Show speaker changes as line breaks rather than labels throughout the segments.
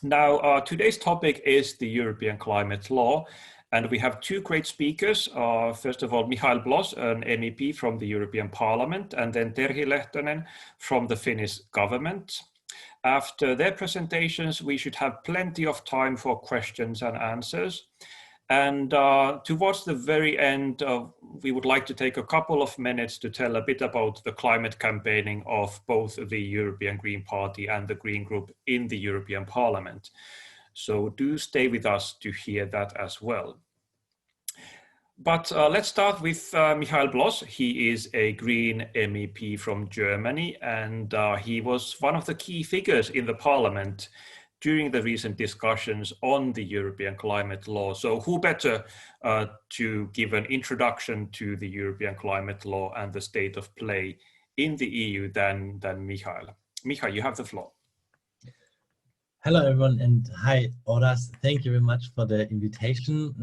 Now, today's topic is the European climate law, and we have two great speakers. First of all, Micha Bloss, an MEP from the European Parliament, and then Terhi Lehtonen from the Finnish government. After their presentations, we should have plenty of time for questions and answers. And towards the very end, we would like to take a couple of minutes to tell a bit about the climate campaigning of both the European Green Party and the Green Group in the European Parliament. So do stay with us to hear that as well. But let's start with Micha Bloss. He is a Green MEP from Germany, and he was one of the key figures in the Parliament during the recent discussions on the European climate law. So who better to give an introduction to the European climate law and the state of play in the EU than Micha. Micha, you have the floor.
Hello everyone, and hi Oras. Thank you very much for the invitation,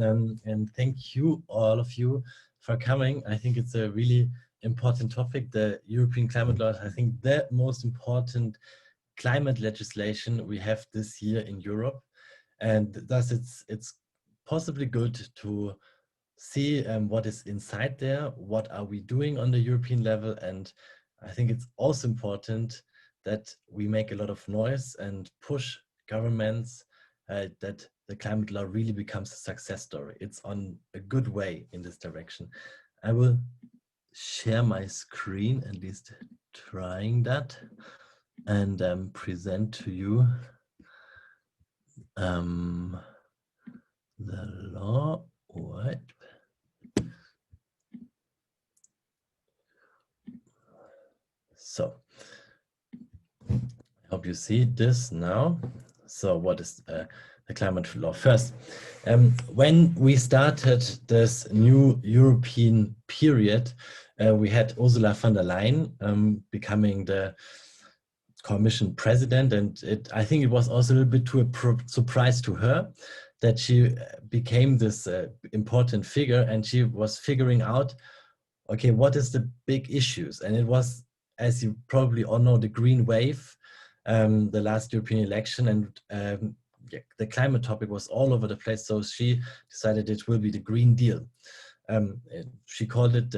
and thank you all of you for coming. I think it's a really important topic. The European climate law is, I think, the most important climate legislation we have this year in Europe, and thus it's possibly good to see what is inside there, what are we doing on the European level, and I think it's also important that we make a lot of noise and push governments that the climate law really becomes a success story. It's on a good way in this direction. I will share my screen, at least trying that, and present to you the law. What? So, I hope you see this now. So what is the climate law? First, when we started this new European period, we had Ursula von der Leyen becoming the Commission president, and I think it was also a little bit to a surprise to her that she became this important figure, and she was figuring out, okay, what is the big issues? And it was, as you probably all know, the green wave, the last European election, and the climate topic was all over the place. So she decided it will be the Green Deal. She called it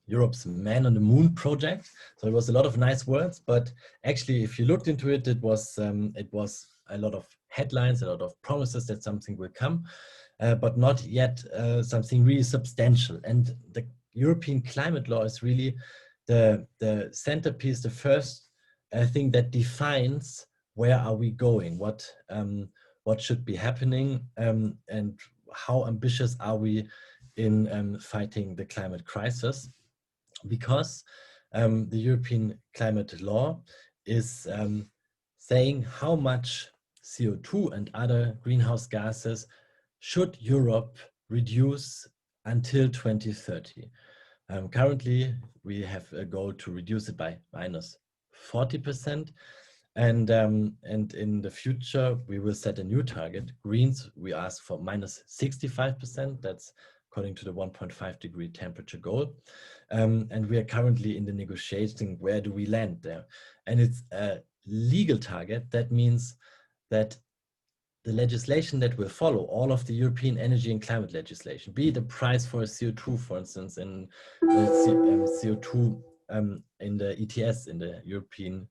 Europe's Man on the Moon project. So it was a lot of nice words, but actually, if you looked into it, it was a lot of headlines, a lot of promises that something will come, but not yet something really substantial. And the European climate law is really the centerpiece, the first thing that defines where are we going, what should be happening, and how ambitious are we in fighting the climate crisis. Because the European climate law is saying how much CO2 and other greenhouse gases should Europe reduce until 2030. Currently, we have a goal to reduce it by minus 40%, and in the future we will set a new target. Greens, we ask for minus 65%. That's according to the 1.5 degree temperature goal, and we are currently in the negotiating where do we land there. And it's a legal target. That means that the legislation that will follow, all of the European energy and climate legislation, be it a price for CO2, for instance, in CO2 in the ETS, in the European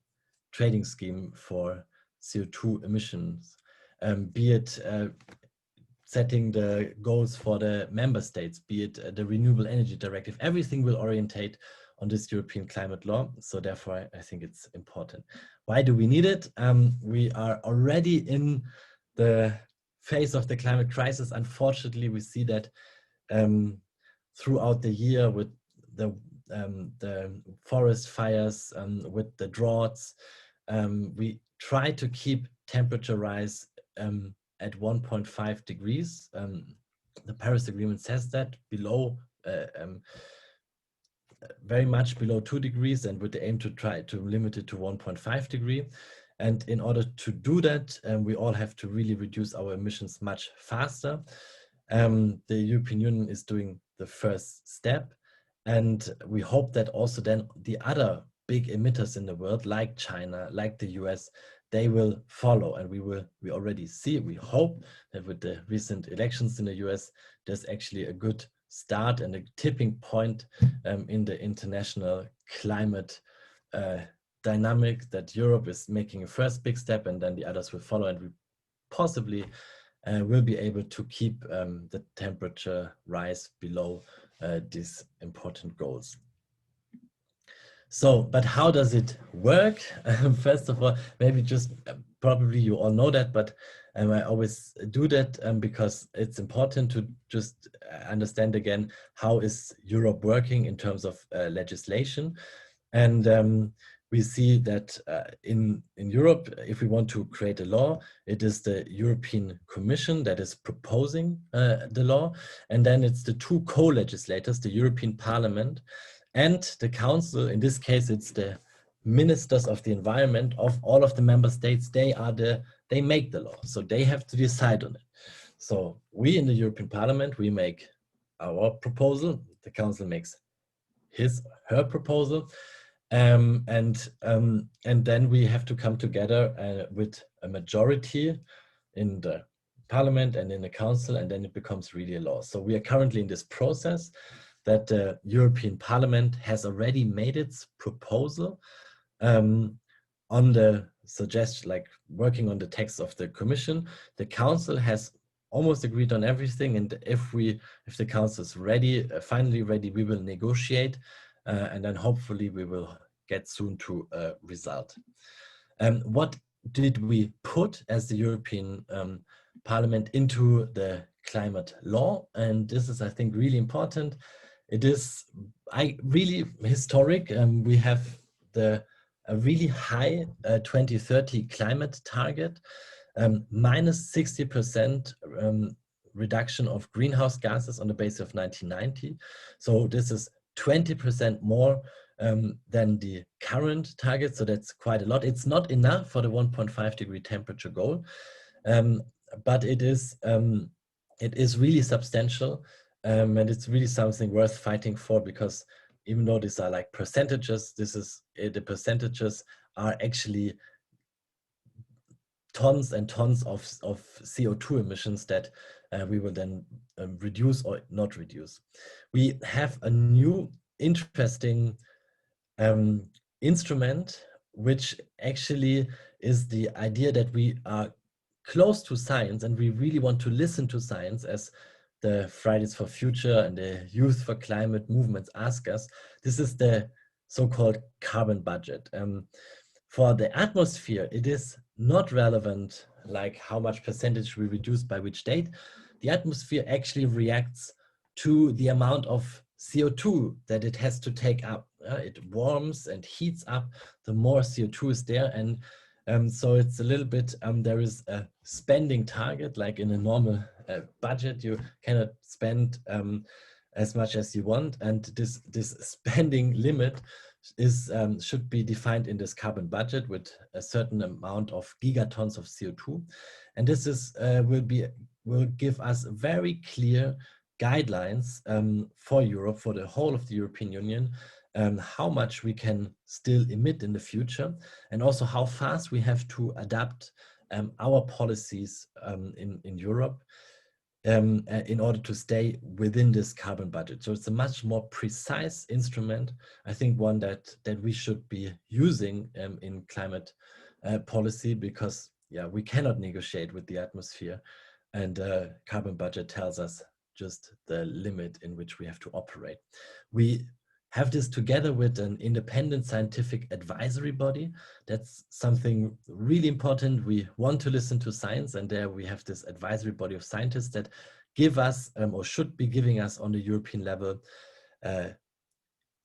trading scheme for CO2 emissions, be it setting the goals for the member states, be it the Renewable Energy Directive, everything will orientate on this European climate law. So therefore, I think it's important. Why do we need it? We are already in the phase of the climate crisis. Unfortunately, we see that throughout the year with the forest fires, with the droughts, we try to keep temperature rise at 1.5 degrees. The Paris Agreement says that below, very much below 2 degrees, and with the aim to try to limit it to 1.5 degree. And in order to do that, we all have to really reduce our emissions much faster. The European Union is doing the first step, and we hope that also then the other big emitters in the world, like China, like the US, they will follow. And we already see, we hope that with the recent elections in the US, there's actually a good start and a tipping point in the international climate dynamic, that Europe is making a first big step and then the others will follow, and we possibly will be able to keep the temperature rise below these important goals. So, but how does it work? First of all, maybe just probably you all know that, but I always do that because it's important to just understand again, how is Europe working in terms of legislation. And we see that in Europe, if we want to create a law, it is the European Commission that is proposing the law. And then it's the two co-legislators, the European Parliament and the Council. In this case, it's the ministers of the environment of all of the member states. They make the law, so they have to decide on it. So we in the European Parliament, we make our proposal, the Council makes her proposal, and then we have to come together with a majority in the Parliament and in the Council, and then it becomes really a law. So we are currently in this process that the European Parliament has already made its proposal on the suggestion, like working on the text of the Commission. The Council has almost agreed on everything, and if the Council is ready, finally ready, we will negotiate, and then hopefully we will get soon to a result. What did we put as the European Parliament into the climate law? And this is, I think, really important. It is really historic. We have a really high 2030 climate target, minus 60% reduction of greenhouse gases on the basis of 1990. So this is 20% more than the current target. So that's quite a lot. It's not enough for the 1.5 degree temperature goal, but it is really substantial. And it's really something worth fighting for, because even though these are like percentages, the percentages are actually tons and tons of CO2 emissions that we will then reduce or not reduce. We have a new interesting instrument, which actually is the idea that we are close to science and we really want to listen to science, as the Fridays for Future and the Youth for Climate movements ask us. This is the so-called carbon budget. For the atmosphere, it is not relevant like how much percentage we reduce by which date. The atmosphere actually reacts to the amount of CO2 that it has to take up. It warms and heats up the more CO2 is there. And so it's a little bit, there is a spending target, like in a normal budget, you cannot spend as much as you want. And this spending limit should be defined in this carbon budget with a certain amount of gigatons of CO2. And this is will give us very clear guidelines for Europe, for the whole of the European Union, how much we can still emit in the future, and also how fast we have to adapt our policies in Europe in order to stay within this carbon budget. So it's a much more precise instrument, I think one that we should be using in climate policy, because we cannot negotiate with the atmosphere, and carbon budget tells us just the limit in which we have to operate. We have this together with an independent scientific advisory body. That's something really important. We want to listen to science, and there we have this advisory body of scientists that give us, or should be giving us on the European level,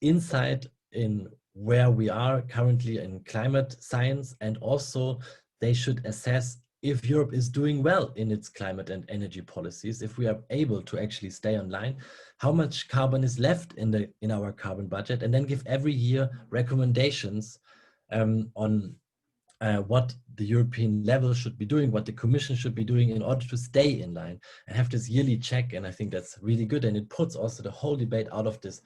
insight in where we are currently in climate science, and also they should assess if Europe is doing well in its climate and energy policies, if we are able to actually stay online, how much carbon is left in our carbon budget, and then give every year recommendations on what the European level should be doing, what the Commission should be doing in order to stay in line, and have this yearly check. And I think that's really good, and it puts also the whole debate out of this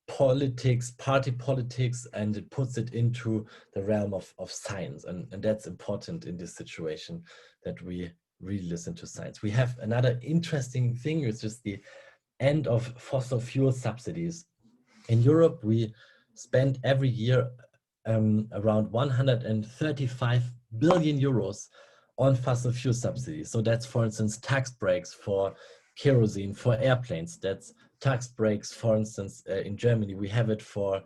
politics, party politics, and it puts it into the realm of science. And that's important in this situation, that we really listen to science. We have another interesting thing, which is the end of fossil fuel subsidies. In Europe, we spend every year around 135 billion euros on fossil fuel subsidies. So that's, for instance, tax breaks for kerosene for airplanes. That's tax breaks, for instance, in Germany. We have it for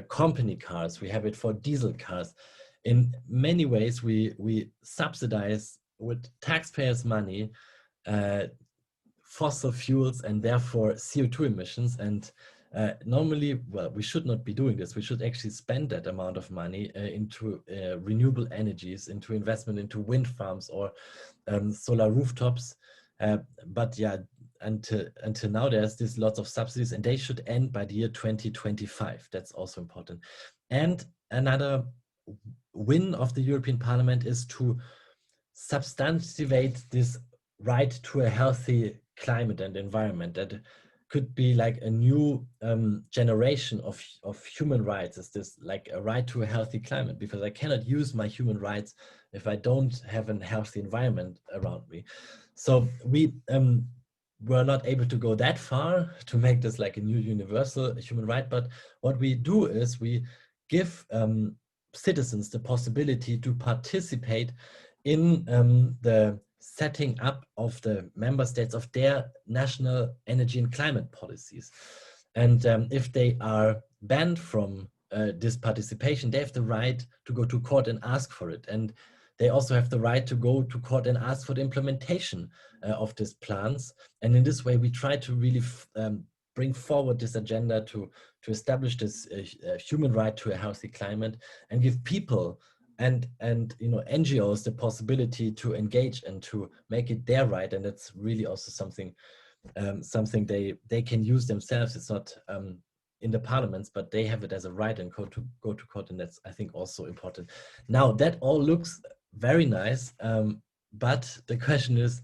company cars. We have it for diesel cars. In many ways, we subsidize with taxpayers' money fossil fuels and therefore CO2 emissions. And normally, well, we should not be doing this. We should actually spend that amount of money into renewable energies, into investment into wind farms or solar rooftops. But yeah, until now, there's this lots of subsidies, and they should end by the year 2025. That's also important. And another win of the European Parliament is to substantiate this right to a healthy climate and environment. That could be like a new generation of human rights. Is this like a right to a healthy climate? Because I cannot use my human rights if I don't have a healthy environment around me. So we were not able to go that far to make this like a new universal human right. But what we do is we give citizens the possibility to participate in the setting up of the member states of their national energy and climate policies. And if they are banned from this participation, they have the right to go to court and ask for it. And they also have the right to go to court and ask for the implementation of these plans. And in this way, we try to really bring forward this agenda to establish this human right to a healthy climate and give people and NGOs the possibility to engage and to make it their right. And that's really also something they can use themselves. It's not in the parliaments, but they have it as a right and go to court, and that's, I think, also important. Now that all looks very nice, but the question is,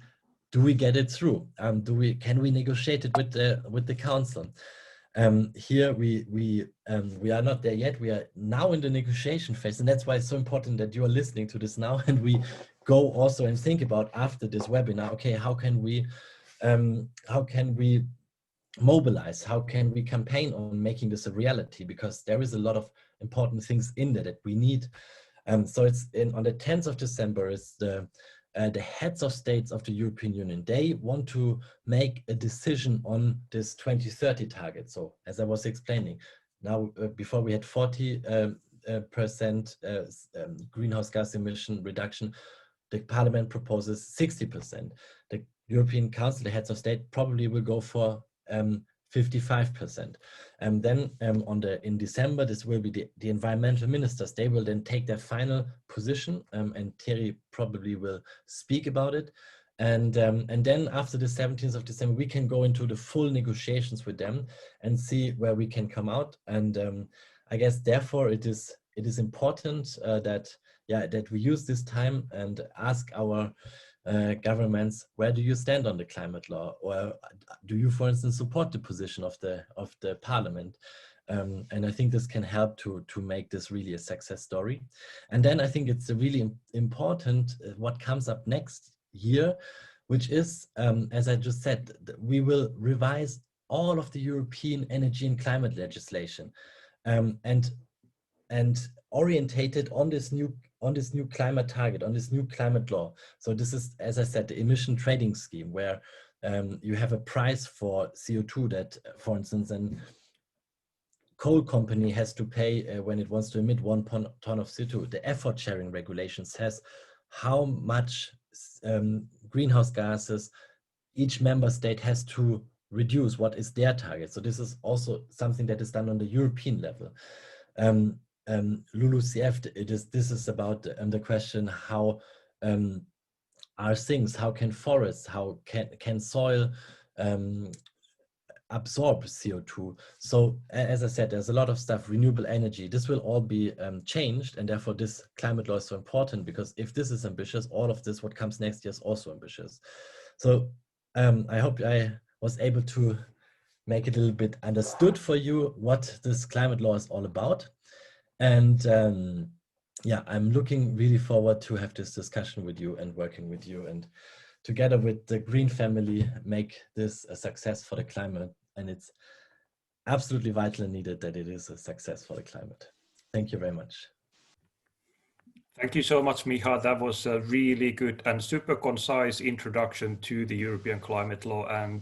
do we get it through? Can we negotiate it with the council? Here we are not there yet. We are now in the negotiation phase, and that's why it's so important that you are listening to this now, and we go also and think about after this webinar. Okay, how can we mobilize? How can we campaign on making this a reality? Because there is a lot of important things in there that we need. So it's on the 10th of December is the heads of states of the European Union. They want to make a decision on this 2030 target. So as I was explaining, now before we had 40% greenhouse gas emission reduction, the Parliament proposes 60%. The European Council, the heads of state, probably will go for 55%. And then in December, this will be the environmental ministers. They will then take their final position, and Terhi probably will speak about it. And then after the 17th of December, we can go into the full negotiations with them and see where we can come out. And I guess therefore it is important that we use this time and ask our governments, where do you stand on the climate law, or do you, for instance, support the position of the parliament? And I think this can help to make this really a success story. And then I think it's really important what comes up next year, which is, as I just said, we will revise all of the European energy and climate legislation, and orientated on this new climate target, on this new climate law. So this is, as I said, the emission trading scheme, where you have a price for CO2 that, for instance, a coal company has to pay when it wants to emit 1 ton of CO2. The effort sharing regulation says how much greenhouse gases each member state has to reduce, what is their target. So this is also something that is done on the European level. LULUCF, this is about the question, how are things, how can forests, how can soil absorb CO2? So as I said, there's a lot of stuff, renewable energy, this will all be changed, and therefore this climate law is so important, because if this is ambitious, all of this, what comes next year, is also ambitious. So I hope I was able to make it a little bit understood for you what this climate law is all about. And yeah, I'm looking really forward to have this discussion with you and working with you, and together with the Green family, make this a success for the climate. And it's absolutely vital and needed that it is a success for the climate. Thank you very much.
Thank you so much, Micha. That was a really good and super concise introduction to the European climate law and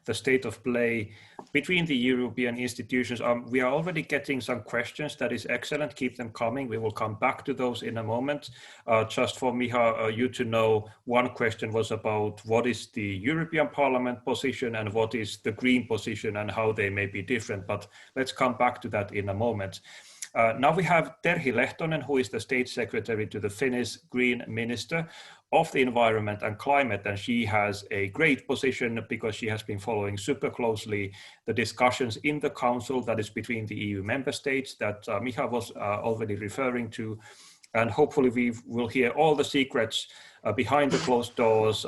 the state of play between the European institutions. We are already getting some questions. That is excellent. Keep them coming. We will come back to those in a moment. Just for Micha, you to know, one question was about what is the European Parliament position and what is the Green position and how they may be different. But let's come back to that in a moment. Now we have Terhi Lehtonen, who is the State Secretary to the Finnish Green Minister of the Environment and Climate, and she has a great position because she has been following super closely the discussions in the Council that is between the EU member states that Micha was already referring to, and hopefully we will hear all the secrets behind the closed doors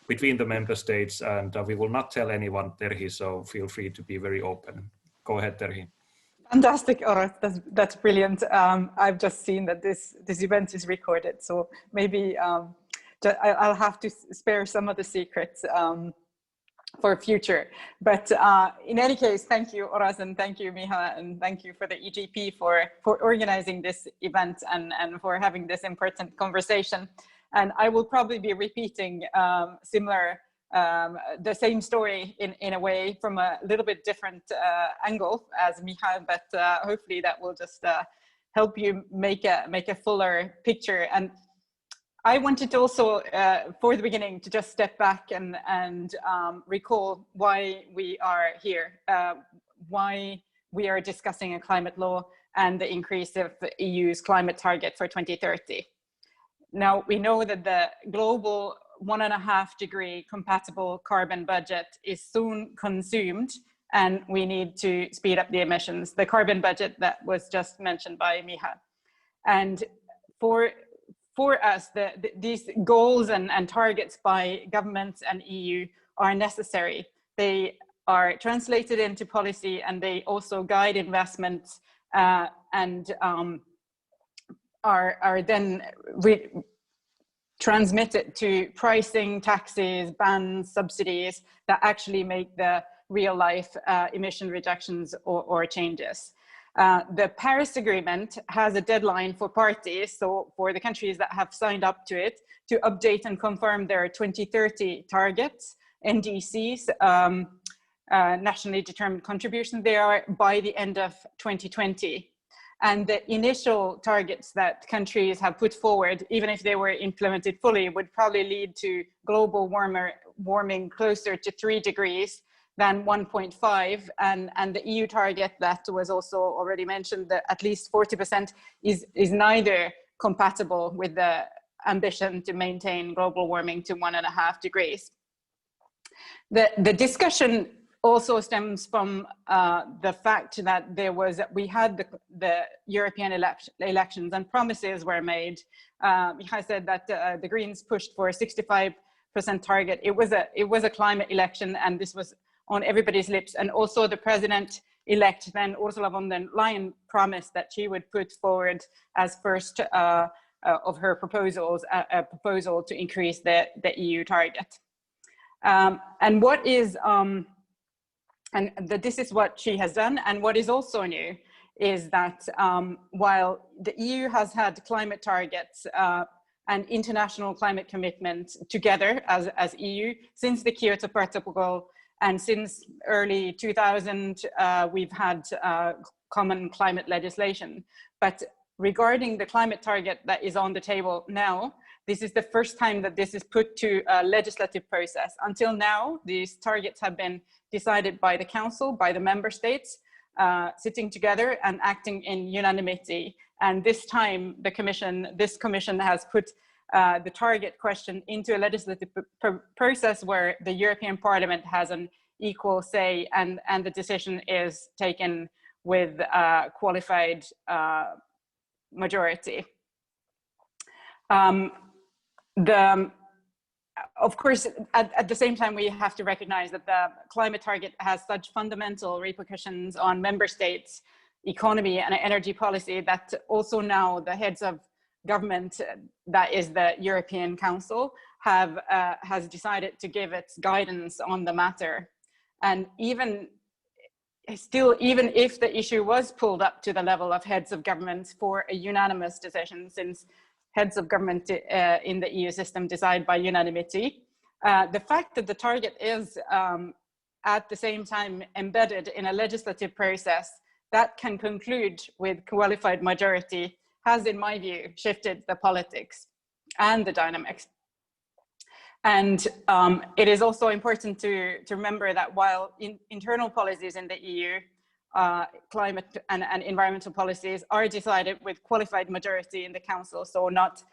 between the member states, and we will not tell anyone, Terhi, so feel free to be very open. Go ahead, Terhi.
Fantastic, Oras. That's brilliant. I've just seen that this event is recorded, so maybe I'll have to spare some of the secrets for future. But in any case, thank you, Oras, and thank you, Micha, and thank you for the EGP for organizing this event and for having this important conversation. And I will probably be repeating the same story in a way from a little bit different angle as Micha, but hopefully that will just help you make a fuller picture. And I wanted to also, for the beginning, to just step back and recall why we are here, why we are discussing a climate law and the increase of the EU's climate target for 2030. Now, we know that the global 1.5-degree compatible carbon budget is soon consumed, and we need to speed up the emissions, the carbon budget that was just mentioned by Micha. And for us, these goals and targets by governments and EU are necessary. They are translated into policy, and they also guide investments and are then transmitted to pricing, taxes, bans, subsidies that actually make the real life emission reductions or changes. The Paris Agreement has a deadline for parties, so for the countries that have signed up to it, to update and confirm their 2030 targets, NDCs, nationally determined contributions, they are by the end of 2020. And the initial targets that countries have put forward, even if they were implemented fully, would probably lead to global warming closer to 3 degrees than 1.5. And the EU target that was also already mentioned, that at least 40%, is neither compatible with the ambition to maintain global warming to 1.5 degrees. The discussion also stems from the fact that we had the European elections and promises were made. Micha said that the Greens pushed for a 65% target. It was a climate election, and this was on everybody's lips. And also the president-elect then, Ursula von der Leyen, promised that she would put forward as first of her proposals a proposal to increase the EU target. And what is this is what she has done. And what is also new is that while the EU has had climate targets and international climate commitments together as EU since the Kyoto Protocol, and since early 2000, we've had common climate legislation. But regarding the climate target that is on the table now, this is the first time that this is put to a legislative process. Until now, these targets have been decided by the Council, by the member states, sitting together and acting in unanimity. And this time, this commission has put the target question into a legislative process where the European Parliament has an equal say, and the decision is taken with qualified majority. of course, at the same time, we have to recognize that the climate target has such fundamental repercussions on member states' economy and energy policy that also now the heads of government, that is the European Council, has decided to give its guidance on the matter. And even if the issue was pulled up to the level of heads of government for a unanimous decision, since heads of government in the EU system decide by unanimity, the fact that the target is at the same time embedded in a legislative process that can conclude with qualified majority has, in my view, shifted the politics and the dynamics. And it is also important to remember that while internal policies in the EU, climate and environmental policies are decided with qualified majority in the Council, so not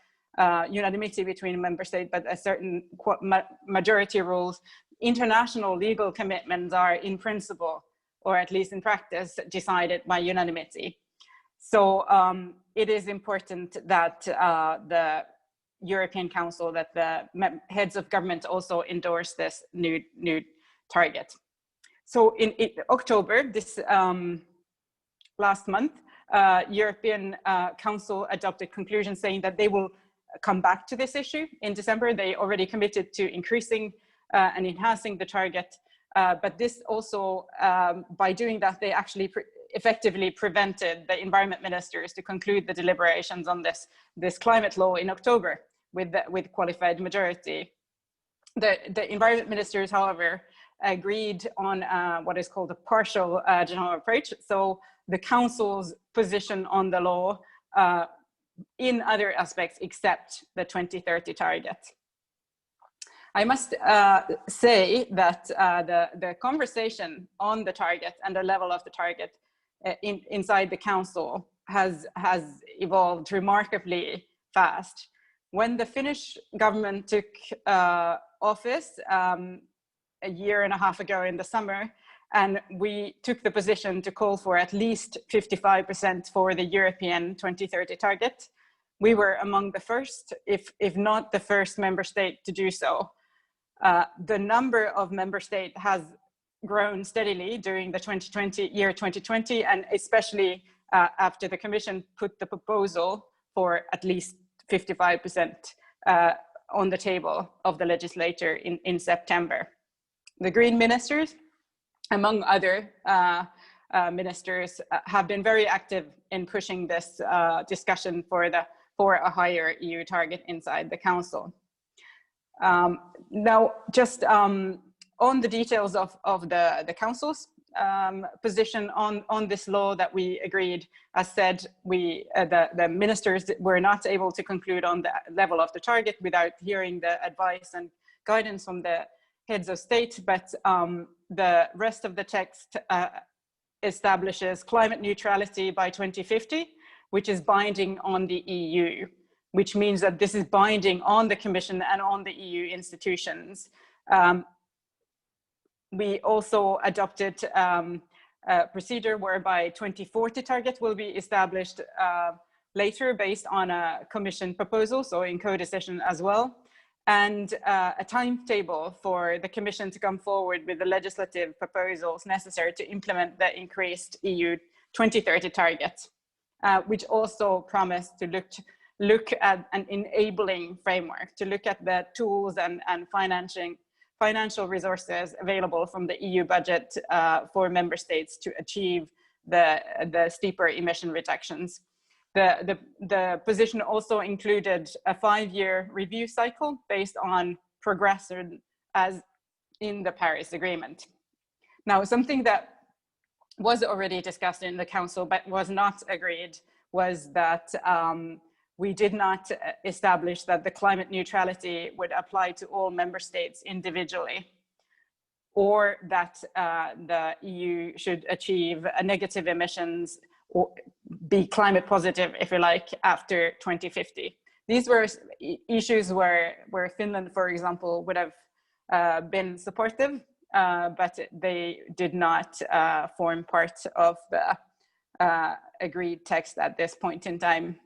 unanimity between member states, but a certain majority rules, international legal commitments are in principle, or at least in practice, decided by unanimity. So it is important that the European Council, that the heads of government also endorse this new target. So in October, this last month, European Council adopted conclusions saying that they will come back to this issue. In December, they already committed to increasing and enhancing the target. But this also, by doing that, they actually effectively prevented the environment ministers to conclude the deliberations on this climate law in October with qualified majority. The environment ministers, however, agreed on what is called a partial general approach. So the Council's position on the law in other aspects except the 2030 target. I must say that the conversation on the target and the level of the target inside the Council has evolved remarkably fast. When the Finnish government took office a year and a half ago in the summer, and we took the position to call for at least 55% for the European 2030 target, we were among the first, if not the first member state to do so. The number of member states has grown steadily during the year 2020, and especially after the Commission put the proposal for at least 55% on the table of the legislature in September. The Green ministers, among other ministers, have been very active in pushing this discussion for a higher EU target inside the Council. Now, just on the details of the Council's position on this law that we agreed, as said, the ministers were not able to conclude on the level of the target without hearing the advice and guidance from the heads of state, but the rest of the text establishes climate neutrality by 2050, which is binding on the EU, which means that this is binding on the Commission and on the EU institutions. We also adopted a procedure whereby 2040 target will be established later based on a Commission proposal, so in co-decision as well, and a timetable for the Commission to come forward with the legislative proposals necessary to implement the increased EU 2030 target, which also promised to look at an enabling framework, to look at the tools and financial resources available from the EU budget for member states to achieve the steeper emission reductions. The position also included a 5-year review cycle based on progress as in the Paris Agreement. Now, something that was already discussed in the Council but was not agreed was that we did not establish that the climate neutrality would apply to all member states individually, or that the EU should achieve a negative emissions or be climate positive, if you like, after 2050. These were issues where Finland, for example, would have been supportive, but they did not form part of the agreed text at this point in time.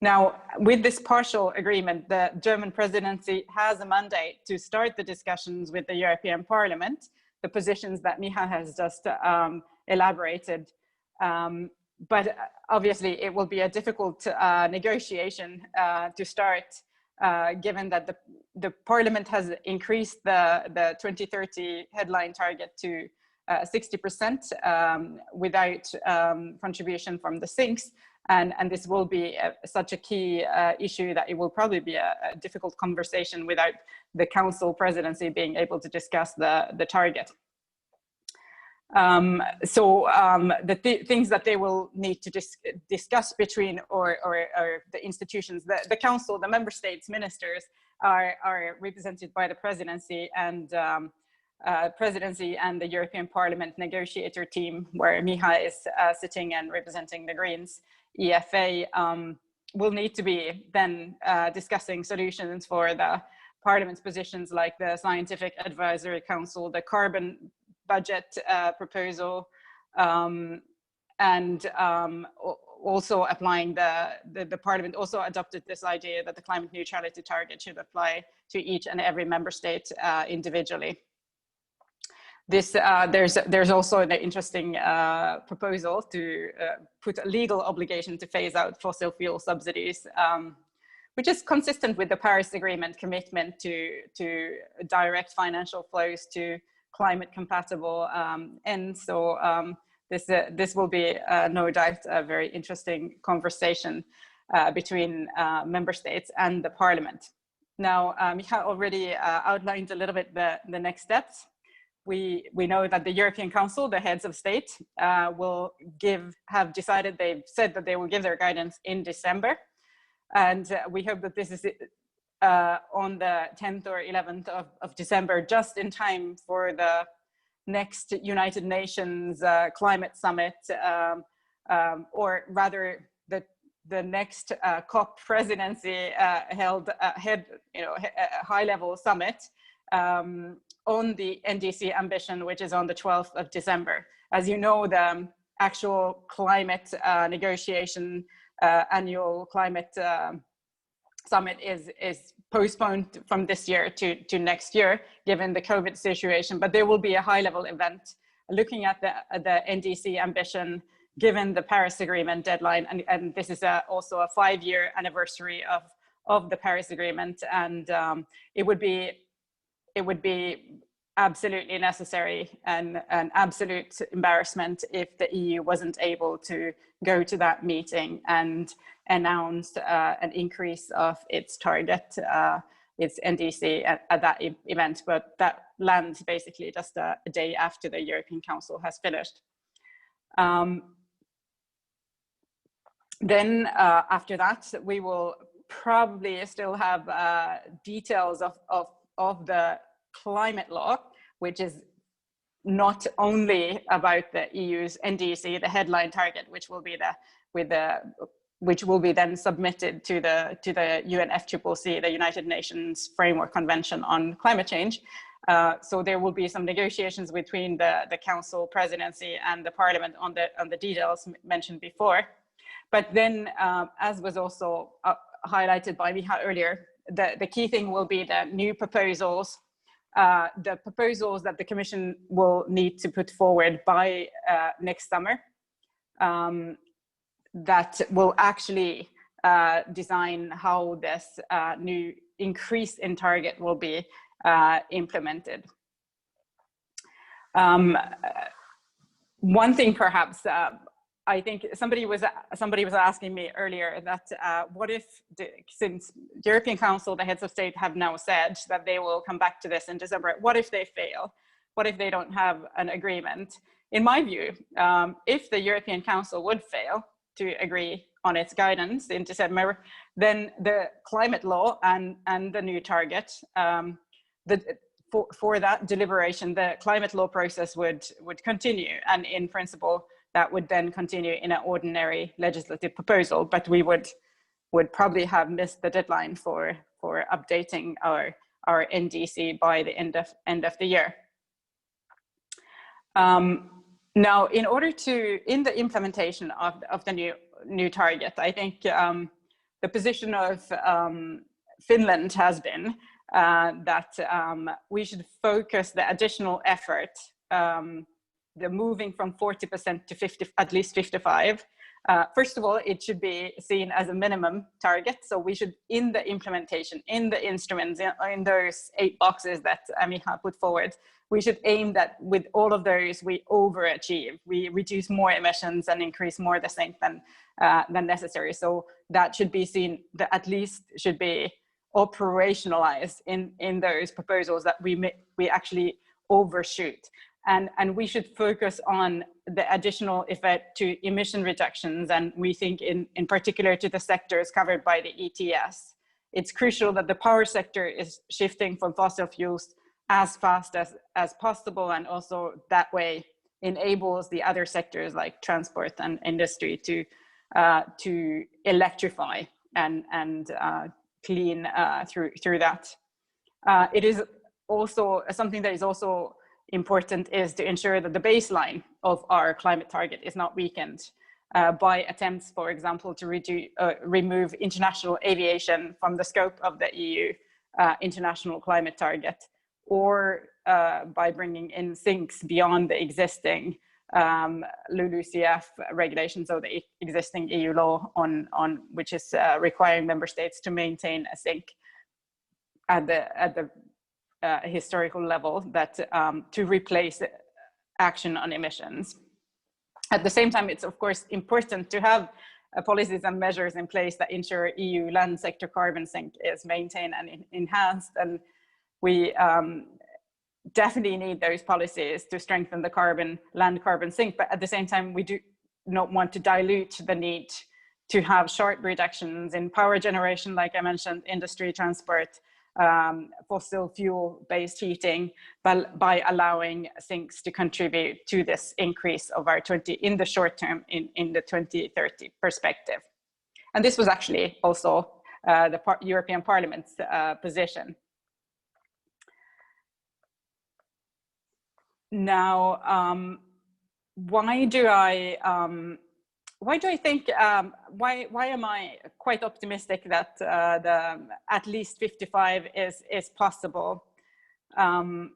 Now, with this partial agreement, the German presidency has a mandate to start the discussions with the European Parliament, the positions that Micha has just elaborated. But obviously, it will be a difficult negotiation to start, given that the Parliament has increased the 2030 headline target to 60% without contribution from the sinks. And this will be such a key issue that it will probably be a difficult conversation without the Council presidency being able to discuss the target. The things that they will need to discuss between or the institutions, the Council, the Member States ministers are represented by the presidency and the European Parliament negotiator team, where Micha is sitting and representing the Greens. EFA will need to be then discussing solutions for the Parliament's positions, like the Scientific Advisory Council, the carbon budget proposal, and also applying the Parliament also adopted this idea that the climate neutrality target should apply to each and every member state individually. This there's also an interesting proposal to put a legal obligation to phase out fossil fuel subsidies, which is consistent with the Paris Agreement commitment to direct financial flows to climate compatible ends. So this will be no doubt a very interesting conversation between member states and the Parliament. Now, Micha already outlined a little bit the next steps. We know that the European Council, the heads of state, have decided, they've said that they will give their guidance in December. And we hope that this is on the 10th or 11th of December, just in time for the next United Nations climate summit, or rather the next COP presidency held a high-level summit on the NDC ambition, which is on the 12th of December. As you know, the actual climate negotiation, annual climate summit is postponed from this year to next year, given the COVID situation. But there will be a high-level event looking at the NDC ambition, given the Paris Agreement deadline, and this is also a 5-year anniversary of the Paris Agreement, and it would be absolutely necessary and an absolute embarrassment if the EU wasn't able to go to that meeting and announce an increase of its target, its NDC at that event. But that lands basically just a day after the European Council has finished. Then after that, we will probably still have details of the climate law, which is not only about the EU's NDC, the headline target, which will be then submitted to the UNFCCC, the United Nations Framework Convention on Climate Change. So there will be some negotiations between the Council presidency and the Parliament on the details mentioned before. But then, as was also highlighted by Micha earlier, the key thing will be the new proposals, the proposals that the Commission will need to put forward by next summer, that will actually design how this new increase in target will be implemented. One thing perhaps, I think somebody was asking me earlier that what if, since the European Council, the heads of state have now said that they will come back to this in December, what if they fail? What if they don't have an agreement? In my view, if the European Council would fail to agree on its guidance in December, then the climate law and the new target, for that deliberation, the climate law process would continue, and in principle, that would then continue in an ordinary legislative proposal, but we would probably have missed the deadline for updating our NDC by the end of the year. Now, in order to, in the implementation of the new target, I think the the position of Finland has been that we should focus the additional effort, the moving from 40% to 50, at least 55. First of all, it should be seen as a minimum target. So we should, in the implementation, in the instruments, in those 8 boxes that Micha put forward, we should aim that with all of those, we overachieve. We reduce more emissions and increase more the sink than necessary. So that should be seen, that at least should be operationalized in those proposals, that we actually overshoot. And we should focus on the additional effect to emission reductions. And we think in particular to the sectors covered by the ETS. It's crucial that the power sector is shifting from fossil fuels as fast as possible, and also that way enables the other sectors like transport and industry to electrify and clean through that. It is also something that is also important is to ensure that the baseline of our climate target is not weakened by attempts, for example, to remove international aviation from the scope of the EU international climate target, or by bringing in sinks beyond the existing LULUCF regulations, so the existing EU law on which is requiring member states to maintain a sink at the historical level, that to replace action on emissions. At the same time, it's of course important to have policies and measures in place that ensure EU land sector carbon sink is maintained and enhanced, and we definitely need those policies to strengthen the land carbon sink, but at the same time, we do not want to dilute the need to have sharp reductions in power generation, like I mentioned, industry, transport, fossil fuel-based heating, but by allowing sinks to contribute to this increase of our in the short term in the 2030 perspective. And this was actually also the European Parliament's position. Now, why am I quite optimistic that the at least 55 is possible? And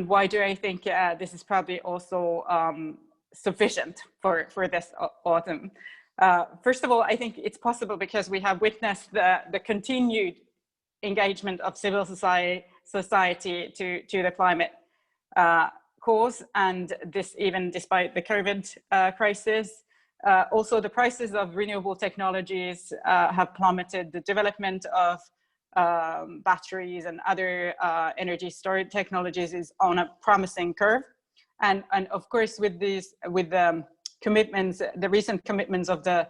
why do I think this is probably also sufficient for this autumn? First of all, I think it's possible because we have witnessed the continued engagement of civil society to the climate cause, and this even despite the COVID crisis. Also, the prices of renewable technologies have plummeted. The development of batteries and other energy storage technologies is on a promising curve. And of course, with the commitments, the recent commitments of the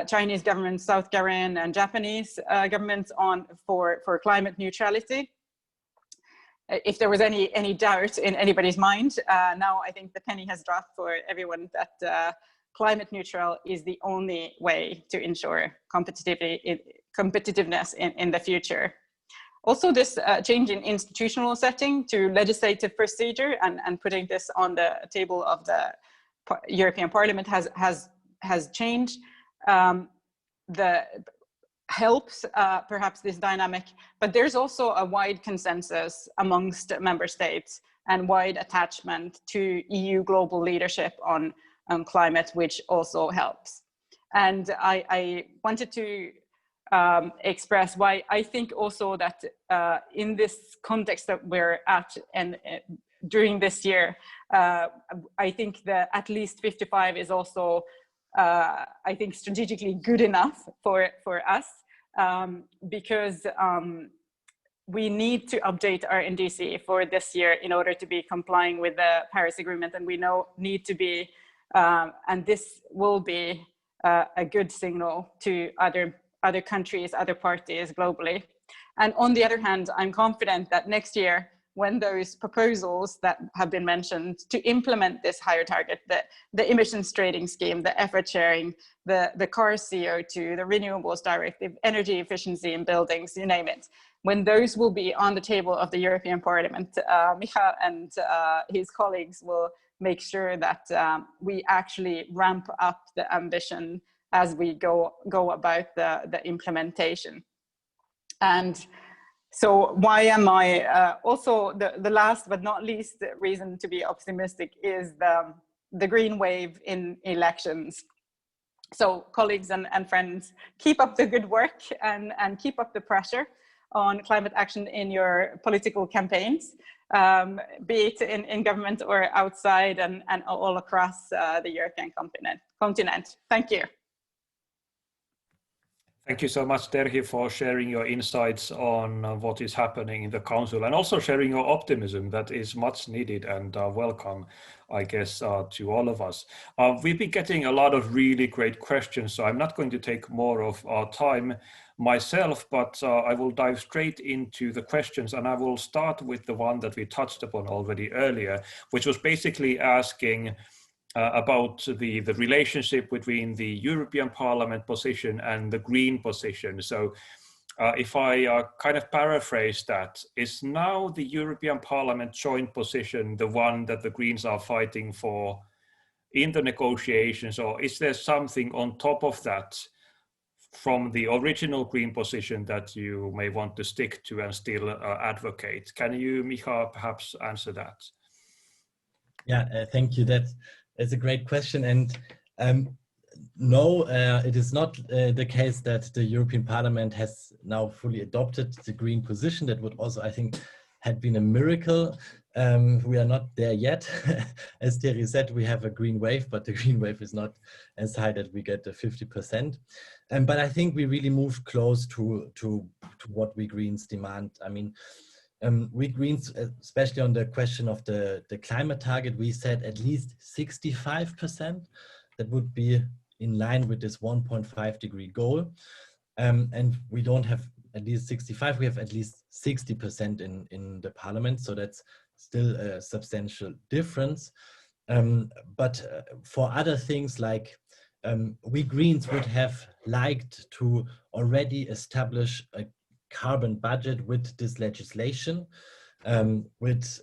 Chinese government, South Korean and Japanese governments for climate neutrality, if there was any doubt in anybody's mind, now I think the penny has dropped for everyone that climate neutral is the only way to ensure competitiveness in the future. Also, this change in institutional setting to legislative procedure and putting this on the table of the European Parliament has changed. Helps perhaps this dynamic, but there's also a wide consensus amongst member states and wide attachment to EU global leadership on climate, which also helps. And I wanted to express why I think also that in this context that we're at and during this year, I think that at least 55 is also I think strategically good enough for us, because we need to update our NDC for this year in order to be complying with the Paris Agreement, and we need to be, and this will be a good signal to other countries, other parties globally. And on the other hand, I'm confident that next year, when those proposals that have been mentioned to implement this higher target, the emissions trading scheme, the effort sharing, the car CO2, the renewables directive, energy efficiency in buildings, you name it, when those will be on the table of the European Parliament, Micha and his colleagues will make sure that we actually ramp up the ambition as we go about the implementation. And so why am I also the last but not least reason to be optimistic is the green wave in elections. So colleagues and friends, keep up the good work and keep up the pressure on climate action in your political campaigns, be it in government or outside and all across the European continent. Thank you.
Thank you so much, Terhi, for sharing your insights on what is happening in the Council, and also sharing your optimism that is much needed and welcome, I guess, to all of us. We've been getting a lot of really great questions, so I'm not going to take more of our time myself, but I will dive straight into the questions, and I will start with the one that we touched upon already earlier, which was basically asking about the relationship between the European Parliament position and the Green position. So if I kind of paraphrase that, is now the European Parliament joint position the one that the Greens are fighting for in the negotiations, or is there something on top of that from the original Green position that you may want to stick to and still advocate? Can you, Micha, perhaps answer that?
Yeah, thank you. That's a great question. And no, it is not the case that the European Parliament has now fully adopted the Green position. That would also, I think, had been a miracle. We are not there yet. As Terhi said, we have a green wave, but the green wave is not as high that we get the 50%. But I think we really moved close to what we Greens demand. I mean, we Greens, especially on the question of the climate target, we said at least 65%. That would be in line with this 1.5 degree goal. And we don't have at least 65, we have at least 60% in the Parliament. So that's still a substantial difference. But for other things like we Greens would have liked to already establish a carbon budget with this legislation, with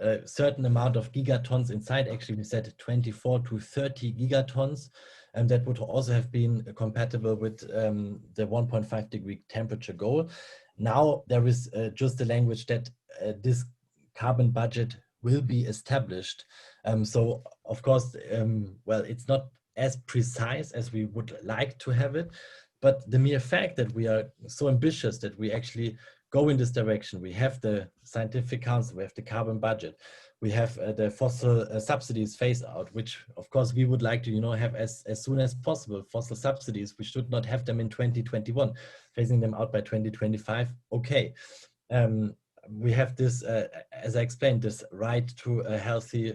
a certain amount of gigatons inside. Actually, we said 24 to 30 gigatons, and that would also have been compatible with the 1.5 degree temperature goal. Now there is just the language that this carbon budget will be established. So of course, well, it's not as precise as we would like to have it, but the mere fact that we are so ambitious that we actually go in this direction. We have the Scientific Council, we have the carbon budget, we have the fossil subsidies phase out, which of course we would like to, you know, have as soon as possible. Fossil subsidies, we should not have them in 2021, phasing them out by 2025. Okay. We have this, as I explained, this right to a healthy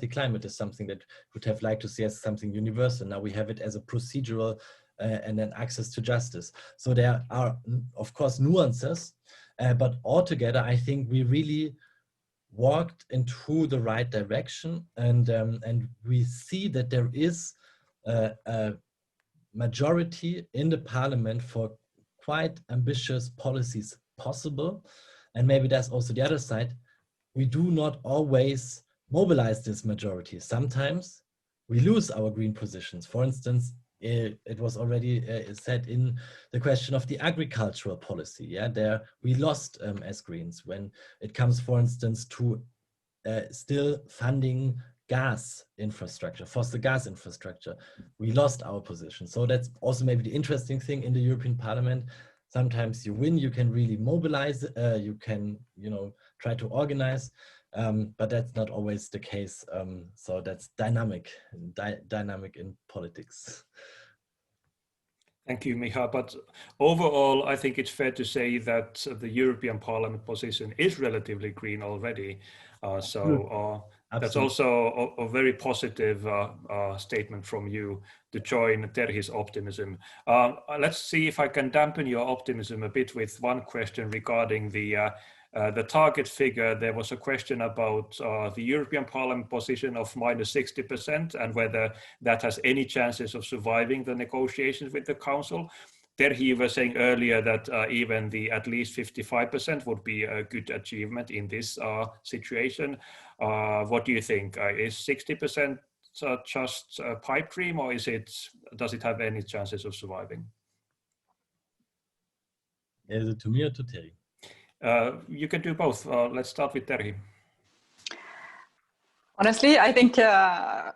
climate is something that would have liked to see as something universal. Now we have it as a procedural and then access to justice. So there are, of course, nuances, but altogether, I think we really walked into the right direction, and we see that there is a majority in the Parliament for quite ambitious policies possible. And maybe that's also the other side. We do not always mobilize this majority. Sometimes we lose our green positions. For instance, it was already said in the question of the agricultural policy. Yeah, there we lost as Greens when it comes, for instance, to still funding gas infrastructure, fossil gas infrastructure. We lost our position. So that's also maybe the interesting thing in the European Parliament. Sometimes you win, you can really mobilize, you can, you know, try to organize, but that's not always the case. So that's dynamic in politics.
Thank you, Micha. But overall, I think it's fair to say that the European Parliament position is relatively green already. That's also a very positive statement from you to join Terhi's optimism. Let's see if I can dampen your optimism a bit with one question regarding the target figure. There was a question about the European Parliament position of -60% and whether that has any chances of surviving the negotiations with the Council. Terhi, you were saying earlier that even the at least 55% would be a good achievement in this situation. What do you think? Is 60% just a pipe dream, or does it have any chances of surviving?
Is it to me or to Terhi?
You can do both. Let's start with Terhi.
Honestly, I think the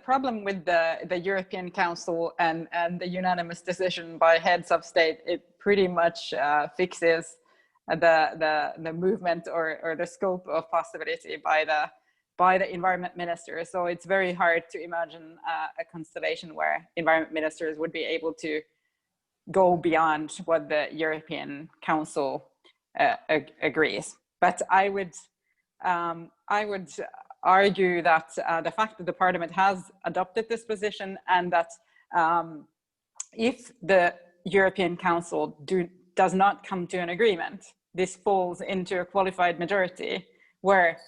problem with the European Council and the unanimous decision by heads of state, it pretty much fixes the movement or the scope of possibility by the environment ministers. So it's very hard to imagine a constellation where environment ministers would be able to go beyond what the European Council agrees. But I would argue that the fact that the Parliament has adopted this position, and that if the European Council does not come to an agreement, this falls into a qualified majority, where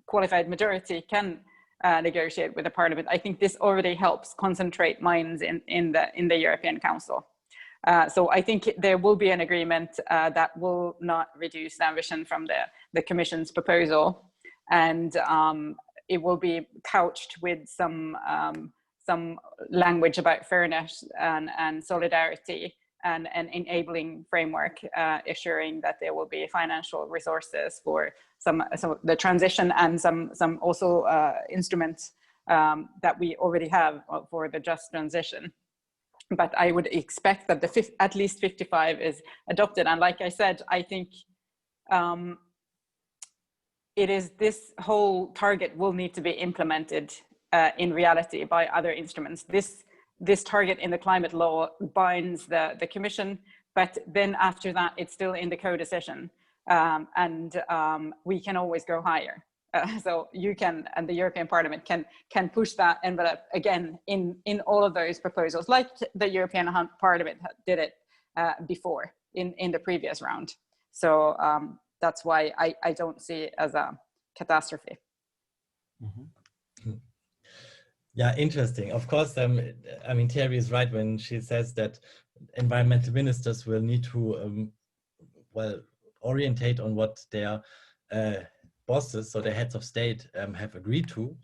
qualified majority can negotiate with the Parliament. I think this already helps concentrate minds in the European Council. So I think there will be an agreement that will not reduce the ambition from the Commission's proposal, and it will be couched with some language about fairness and solidarity and an enabling framework, assuring that there will be financial resources for some of the transition and some also instruments that we already have for the just transition. But I would expect that at least 55 is adopted. And like I said, I think this whole target will need to be implemented in reality by other instruments. This target in the climate law binds the Commission, but then after that, it's still in the co-decision. And we can always go higher. So you can, and the European Parliament can push that envelope again in all of those proposals, like the European Parliament did it before in the previous round. So that's why I don't see it as a catastrophe.
Mm-hmm. Yeah, interesting. Of course, I mean, Terhi is right when she says that environmental ministers will need to, well, orientate on what their bosses, so the heads of state, have agreed to.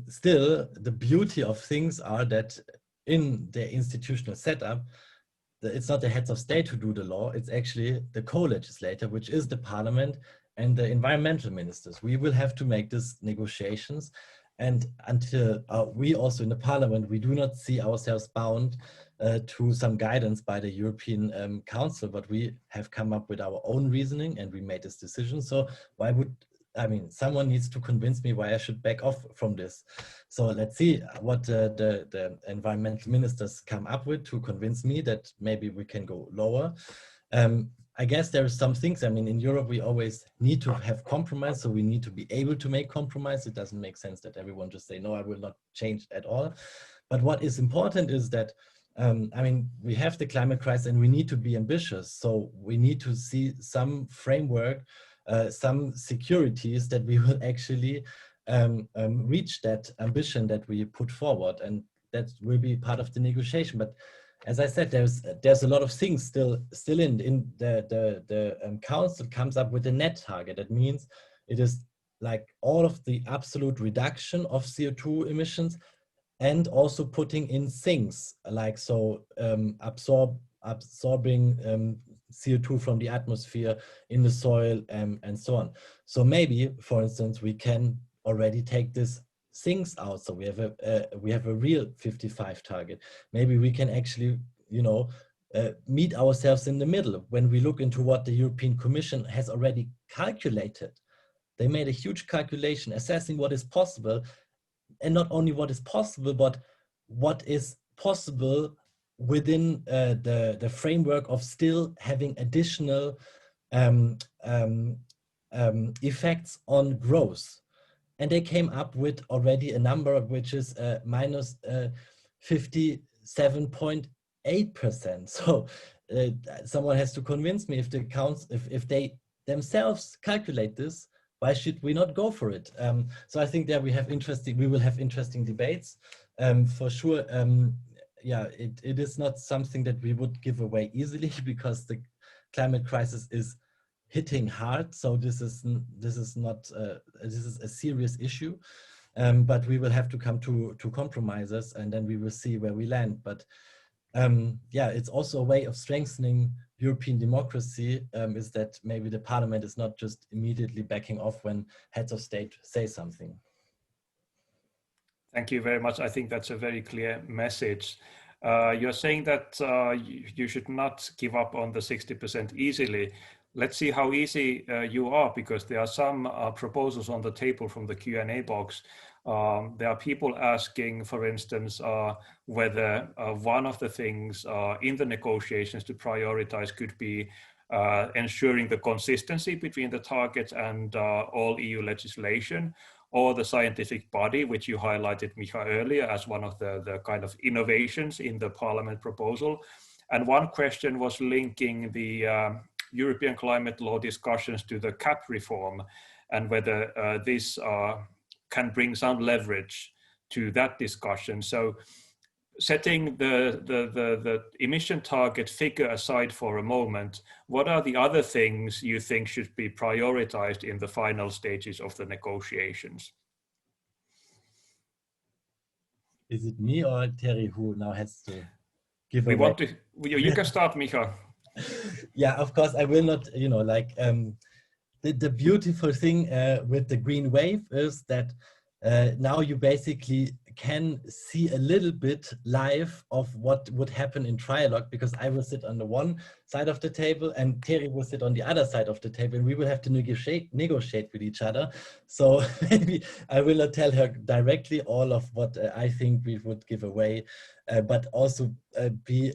Still, the beauty of things are that in their institutional setup, it's not the heads of state who do the law, it's actually the co-legislator, which is the Parliament and the environmental ministers. We will have to make these negotiations. And until we also in the Parliament, we do not see ourselves bound to some guidance by the European Council, but we have come up with our own reasoning and we made this decision. So why would, I mean, someone needs to convince me why I should back off from this. So let's see what the environmental ministers come up with to convince me that maybe we can go lower. I guess there are some things, I mean, in Europe, we always need to have compromise. So we need to be able to make compromise. It doesn't make sense that everyone just say, no, I will not change at all. But what is important is that, I mean, we have the climate crisis and we need to be ambitious. So we need to see some framework, some securities that we will actually reach that ambition that we put forward. And that will be part of the negotiation. But as I said, there's a lot of things still in the council comes up with a net target. That means it is like all of the absolute reduction of CO2 emissions, and also putting in things like absorbing CO2 from the atmosphere in the soil and so on. So maybe, for instance, we can already take this things out. So we have a real 55 target. Maybe we can actually, you know, meet ourselves in the middle. When we look into what the European Commission has already calculated, they made a huge calculation assessing what is possible, and not only what is possible, but what is possible within the framework of still having additional effects on growth. And they came up with already a number which is minus 57.8%. So someone has to convince me if the counts, if they themselves calculate this, why should we not go for it? So I think that we will have interesting debates for sure. Yeah, it is not something that we would give away easily because the climate crisis is hitting hard. So this is a serious issue. but we will have to come to compromises, and then we will see where we land. But yeah, it's also a way of strengthening European democracy, is that maybe the parliament is not just immediately backing off when heads of state say something.
Thank you very much. I think that's a very clear message. You're saying that you should not give up on the 60% easily. Let's see how easy you are, because there are some proposals on the table from the Q&A box. There are people asking, for instance, whether one of the things in the negotiations to prioritize could be ensuring the consistency between the targets and all EU legislation, or the scientific body, which you highlighted, Micha, earlier as one of the kind of innovations in the parliament proposal. And one question was linking the European climate law discussions to the CAP reform, and whether this can bring some leverage to that discussion. So setting the emission target figure aside for a moment, what are the other things you think should be prioritized in the final stages of the negotiations?
Is it me or Terhi who now has to give
we
away?
Want to, you can start, Micha.
Yeah, of course, I will not, you know, like the beautiful thing with the green wave is that now you basically can see a little bit live of what would happen in trialogue, because I will sit on the one side of the table and Terhi will sit on the other side of the table, and we will have to negotiate with each other. So maybe I will not tell her directly all of what I think we would give away, but also be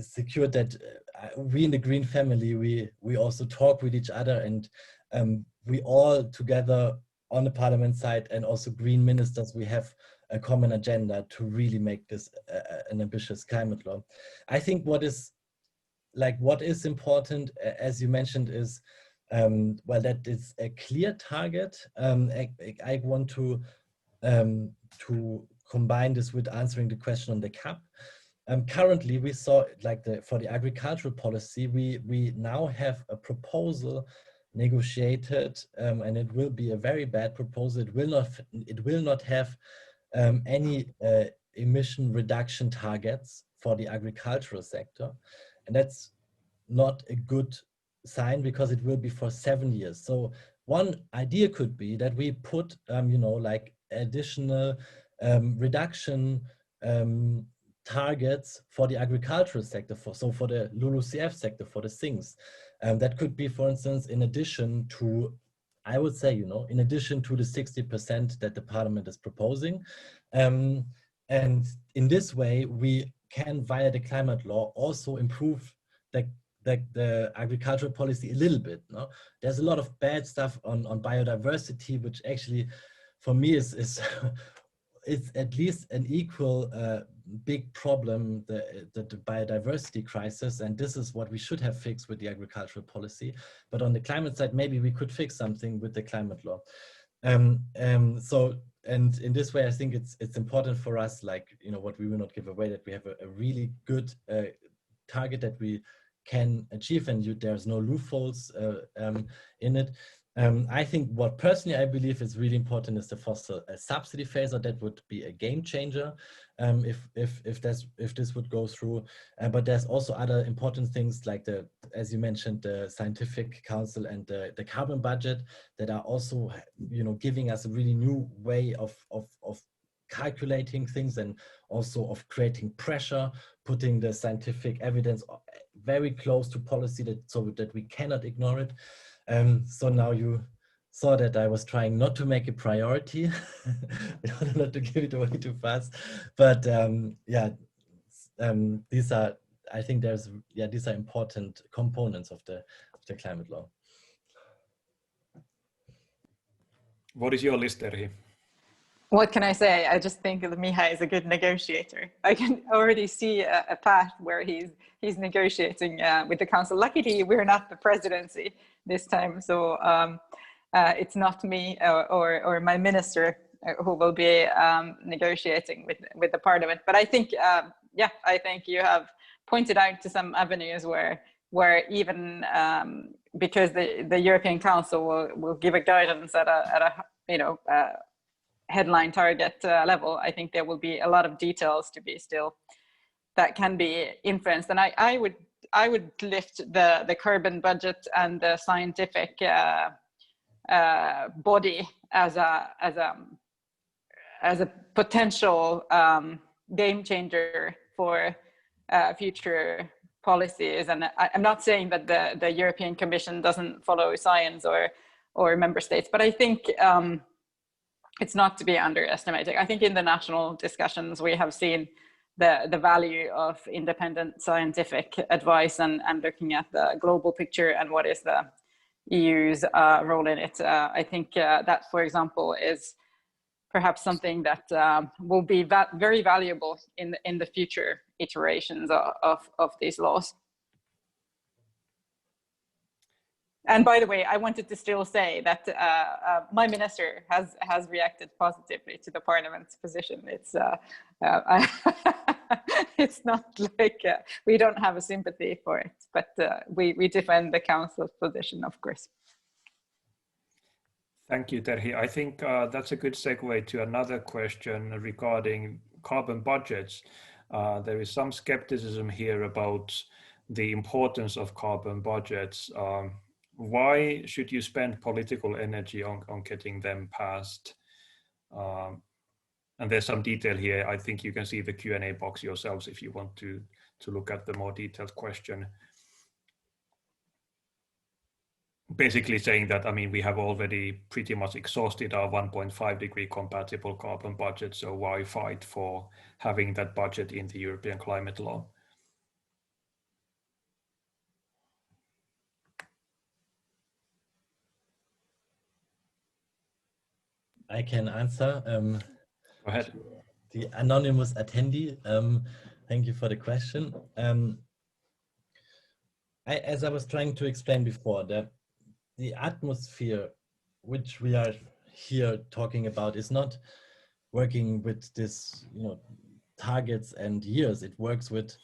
secure that we in the Green family, we also talk with each other, and we all together on the parliament side and also Green ministers, we have a common agenda to really make this an ambitious climate law. I think what is important, as you mentioned, is well, that it's a clear target. I want to combine this with answering the question on the CAP. Currently, we saw like for the agricultural policy, we now have a proposal negotiated, and it will be a very bad proposal. It will not have any emission reduction targets for the agricultural sector, and that's not a good sign, because it will be for 7 years. So one idea could be that we put you know, like additional reduction targets for the agricultural sector, for the LULUCF sector, for the things. That could be, for instance, in addition to, I would say, you know, in addition to the 60% that the parliament is proposing. And in this way, we can, via the climate law, also improve the agricultural policy a little bit. No? There's a lot of bad stuff on biodiversity, which actually, for me, is it's at least an equal big problem, the biodiversity crisis, and this is what we should have fixed with the agricultural policy. But on the climate side, maybe we could fix something with the climate law. So, and in this way, I think it's important for us, like, you know, what we will not give away, that we have a really good target that we can achieve, and there's no loopholes in it. I think what personally I believe is really important is the fossil subsidy phase, or that would be a game changer if this would go through. But there's also other important things like as you mentioned, the scientific council and the carbon budget that are also, you know, giving us a really new way of calculating things, and also of creating pressure, putting the scientific evidence very close to policy, so that we cannot ignore it. So now you saw that I was trying not to make a priority, not to give it away too fast, but yeah, these are, I think these are important components of the climate law.
What is your list, Terhi? What can I say? I just think that Micha is a good negotiator. I can already see a path where he's negotiating with the council. Luckily, we're not the presidency this time, so it's not me or my minister who will be negotiating with the parliament. But I think, yeah, I think you have pointed out to some avenues where even because the European Council will give a guidance at a you know headline target level. I think there will be a lot of details to be still that can be influenced. And I would lift the carbon budget and the scientific body as a potential game changer for future policies. And I'm not saying that the European Commission doesn't follow science or member states, but I think it's not to be underestimated. I think in the national discussions we have seen the value of independent scientific advice and looking at the global picture and what is the EU's role in it. I think that, for example, is perhaps something that will be very valuable in the future iterations of these laws. And by the way, I wanted to still say that my minister has reacted positively to the Parliament's position. It's it's not like we don't have a sympathy for it, but we defend the Council's position, of course.
Thank you, Terhi. I think that's a good segue to another question regarding carbon budgets. There is some skepticism here about the importance of carbon budgets. Why should you spend political energy on getting them passed? And there's some detail here. I think you can see the Q&A box yourselves if you want to look at the more detailed question. Basically saying that, I mean, we have already pretty much exhausted our 1.5 degree compatible carbon budget, so why fight for having that budget in the European climate law?
I can answer.
Go ahead.
The anonymous attendee, thank you for the question. As I was trying to explain before, the atmosphere which we are here talking about is not working with this, targets and years. It works with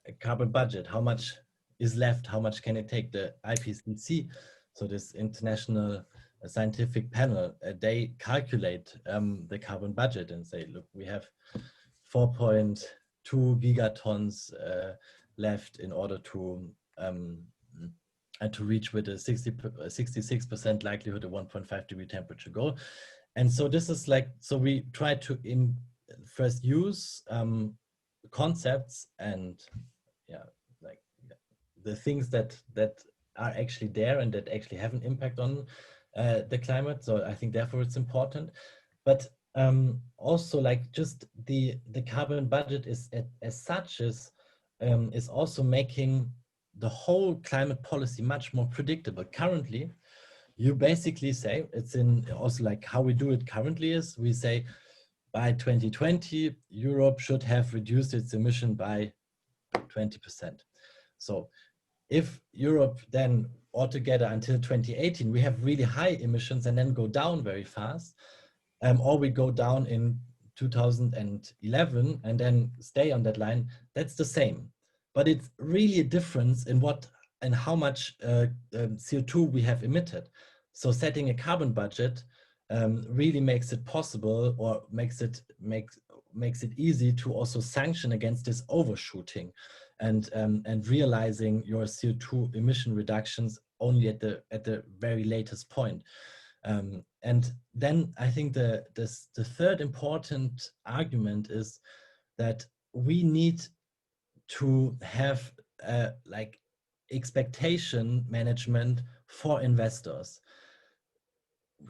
a carbon budget. How much is left? How much can it take? The IPCC, so this international scientific panel, they calculate the carbon budget and say, look, we have 4.2 gigatons left in order to reach with a 66% likelihood a 1.5 degree temperature goal. And so this is like, so we try to first use concepts and the things that are actually there and that actually have an impact on the climate. So I think therefore it's important, but also like just the carbon budget is as such is also making the whole climate policy much more predictable. Currently, you basically say, it's in also like how we do it currently is we say by 2020, Europe should have reduced its emission by 20%. So if Europe then altogether until 2018, we have really high emissions and then go down very fast, or we go down in 2011 and then stay on that line, that's the same. But it's really a difference in what and how much CO2 we have emitted. So setting a carbon budget really makes it possible, or makes it easy to also sanction against this overshooting and realizing your CO2 emission reductions only at the very latest point. And then I think the third important argument is that we need to have like expectation management for investors.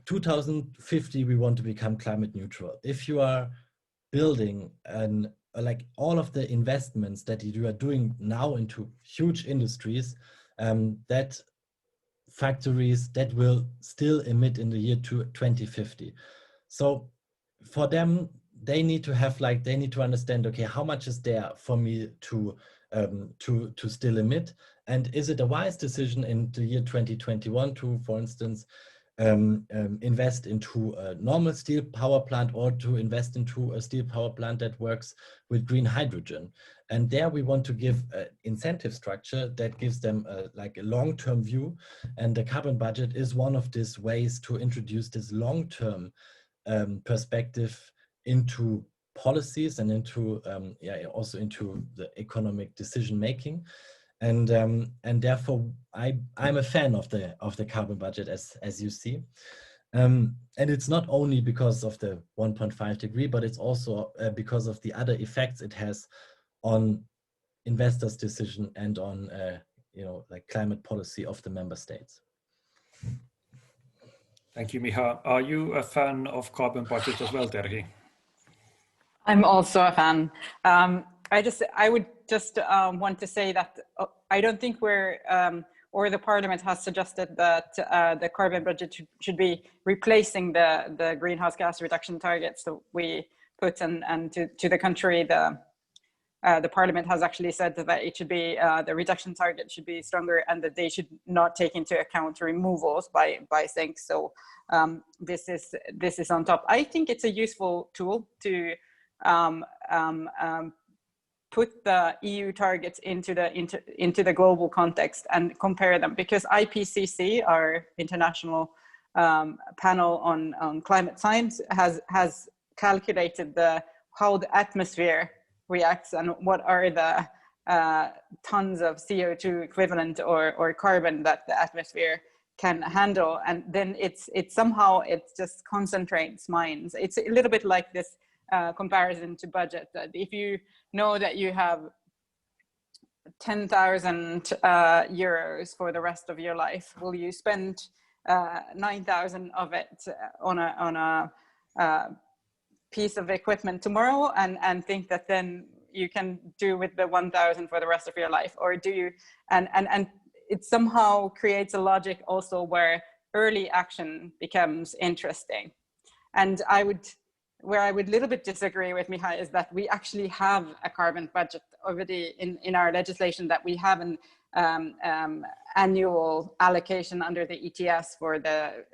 2050, we want to become climate neutral. If you are building like all of the investments that you are doing now into huge industries, that factories that will still emit in the year 2050. So for them, they need to have they need to understand, okay, how much is there for me to still emit, and is it a wise decision in the year 2021 to, for instance, invest into a normal steel power plant, or to invest into a steel power plant that works with green hydrogen? And there we want to give an incentive structure that gives them like a long-term view, and the carbon budget is one of these ways to introduce this long-term perspective into policies and into also into the economic decision making, and therefore I'm a fan of the carbon budget, as you see, and it's not only because of the 1.5 degree, but it's also because of the other effects it has on investors' decision and on like climate policy of the member states.
Thank you, Micha. Are you a fan of carbon budgets as well, Terhi?
I'm also a fan. I would just want to say that I don't think we're, or the Parliament has suggested that the carbon budget should be replacing the greenhouse gas reduction targets that we put, and to the contrary, the Parliament has actually said that it should be, the reduction target should be stronger, and that they should not take into account removals by sinks. So this is on top. I think it's a useful tool to put the EU targets into the global context and compare them, because IPCC, our international panel on climate science, has calculated how the atmosphere reacts and what are the tons of CO2 equivalent or carbon that the atmosphere can handle, and then it somehow just concentrates minds. It's a little bit like this comparison to budget, that if you know that you have 10,000 euros for the rest of your life, will you spend 9,000 of it on a piece of equipment tomorrow and think that then you can do with the 1,000 for the rest of your life? Or do you, and it somehow creates a logic also where early action becomes interesting. And where I would a little bit disagree with Micha is that we actually have a carbon budget already in our legislation, that we have an annual allocation under the ETS for the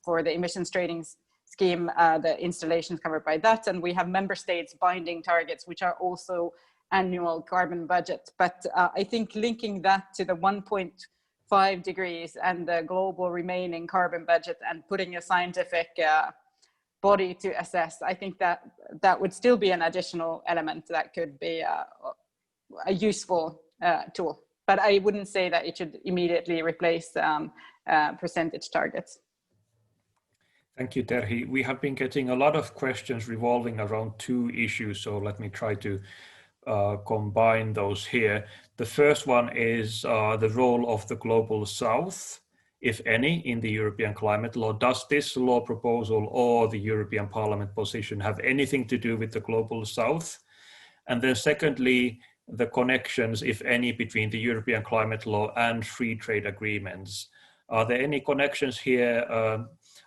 emissions trading scheme, the installations covered by that, and we have member states binding targets which are also annual carbon budget. But I think linking that to the 1.5 degrees and the global remaining carbon budget and putting a scientific body to assess, I think that would still be an additional element that could be a useful tool. But I wouldn't say that it should immediately replace percentage targets.
Thank you, Terhi. We have been getting a lot of questions revolving around two issues, so let me try to combine those here. The first one is the role of the Global South, if any, in the European climate law. Does this law proposal or the European Parliament position have anything to do with the Global South? And then secondly, the connections, if any, between the European climate law and free trade agreements. Are there any connections here?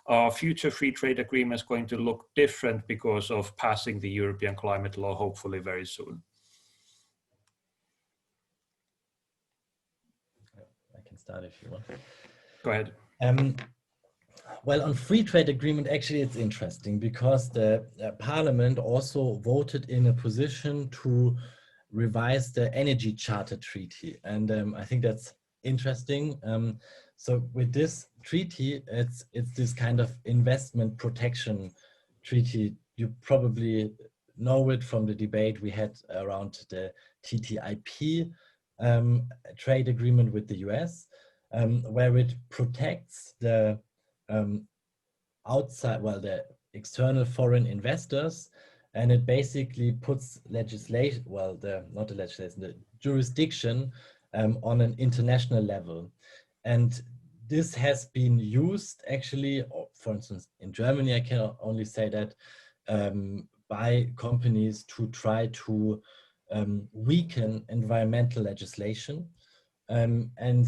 Are future free trade agreements going to look different because of passing the European climate law, hopefully very soon?
I can start if you want.
Go ahead.
Well, on free trade agreement, actually, it's interesting because the Parliament also voted in a position to revise the Energy Charter Treaty. And I think that's interesting. So with this treaty, it's this kind of investment protection treaty. You probably know it from the debate we had around the TTIP trade agreement with the US, where it protects the the external foreign investors, and it basically puts legislation, the jurisdiction on an international level. And this has been used actually, for instance, in Germany, I can only say that, by companies to try to weaken environmental legislation. And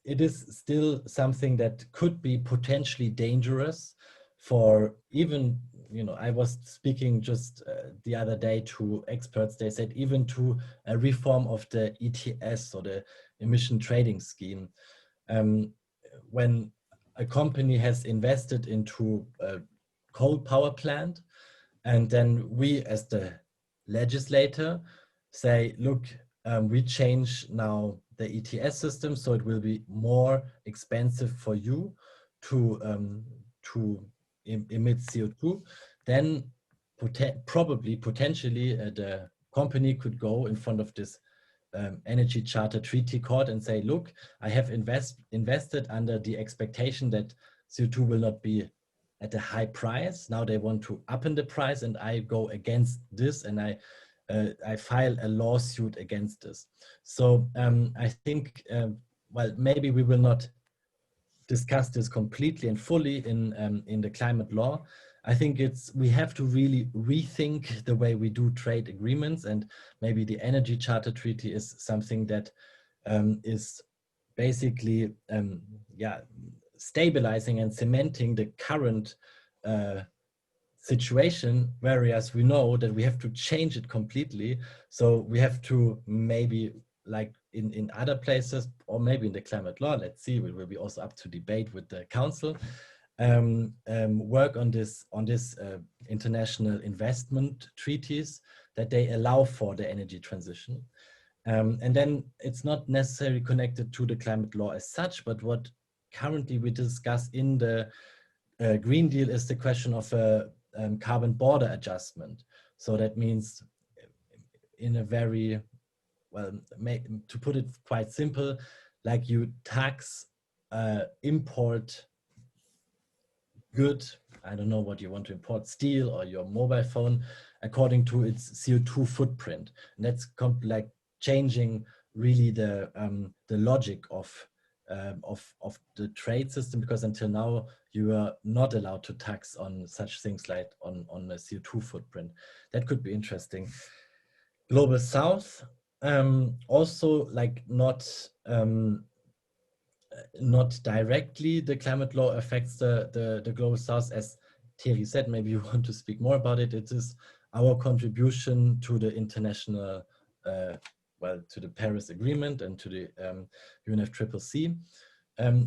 it is still something that could be potentially dangerous for even, I was speaking just the other day to experts. They said even to a reform of the ETS, or the emission trading scheme. When a company has invested into a coal power plant, and then we as the legislator say, look, we change now the ETS system, so it will be more expensive for you to emits CO2, then potentially the company could go in front of this Energy Charter Treaty Court and say, look, I have invested under the expectation that CO2 will not be at a high price. Now they want to up in the price, and I go against this, and I file a lawsuit against this. So I think, well, maybe we will not discuss this completely and fully in the climate law. I think we have to really rethink the way we do trade agreements, and maybe the Energy Charter Treaty is something that is basically stabilizing and cementing the current situation, whereas we know that we have to change it completely. So we have to maybe, like in other places, or maybe in the climate law, let's see, it will be also up to debate with the council, work on this international investment treaties that they allow for the energy transition. And then it's not necessarily connected to the climate law as such, but what currently we discuss in the Green Deal is the question of a carbon border adjustment. So that means, in a very, well, to put it quite simple, like you tax import good, I don't know what you want to import, steel or your mobile phone, according to its CO2 footprint. And that's like changing really the logic of the trade system, because until now you are not allowed to tax on such things like on the CO2 footprint. That could be interesting. Global South, also like not directly the climate law affects the Global South, as Terhi said. Maybe you want to speak more about it. It is our contribution to the international, well, to the Paris Agreement and to the UNFCCC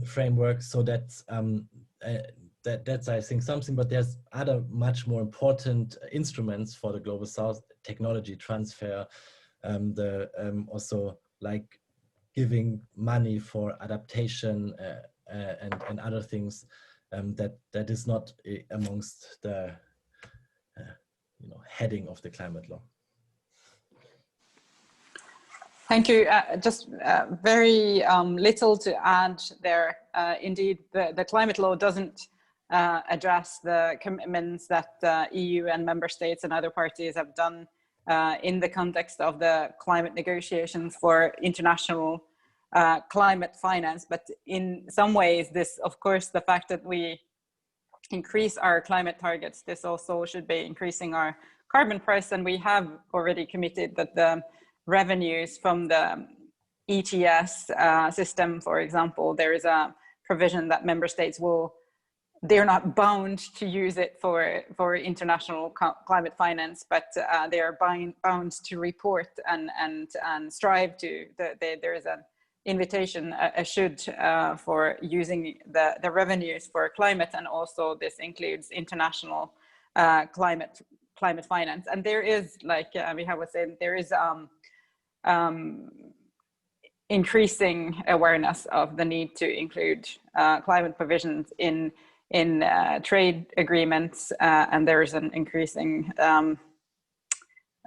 framework. So that's I think something, but there's other much more important instruments for the Global South: technology transfer, also like giving money for adaptation and other things that is not amongst the heading of the climate law.
Thank you. Just very little to add there. Indeed, the climate law doesn't address the commitments that the EU and member states and other parties have done in the context of the climate negotiations for international climate finance. But in some ways, this, of course, the fact that we increase our climate targets, this also should be increasing our carbon price. And we have already committed that the revenues from the ETS system, for example, there is a provision that member states they're not bound to use it for international climate finance, but they are bound to report and strive to. There is an invitation, a should, for using the revenues for climate, and also this includes international climate finance. And there is, like Micha was saying, there is increasing awareness of the need to include climate provisions in trade agreements, and there is an increasing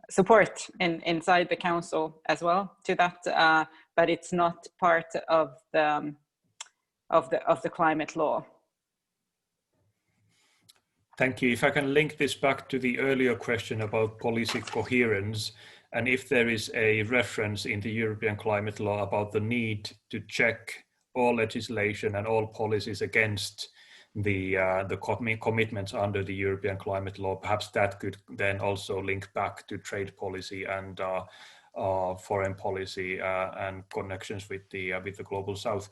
support inside the council as well to that, but it's not part of the climate law.
Thank you. If I can link this back to the earlier question about policy coherence, and if there is a reference in the European climate law about the need to check all legislation and all policies against the commitments under the European climate law, perhaps that could then also link back to trade policy and foreign policy and connections with the Global South.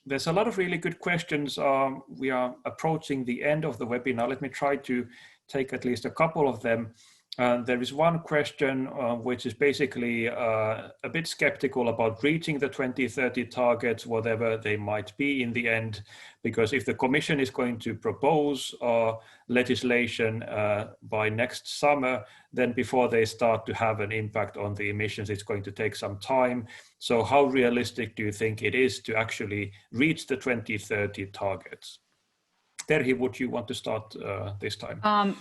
There's a lot of really good questions. We are approaching the end of the webinar. Let me try to take at least a couple of them. There is one question which is basically a bit skeptical about reaching the 2030 targets, whatever they might be in the end, because if the Commission is going to propose legislation by next summer, then before they start to have an impact on the emissions, it's going to take some time. So how realistic do you think it is to actually reach the 2030 targets? Terhi, would you want to start this time?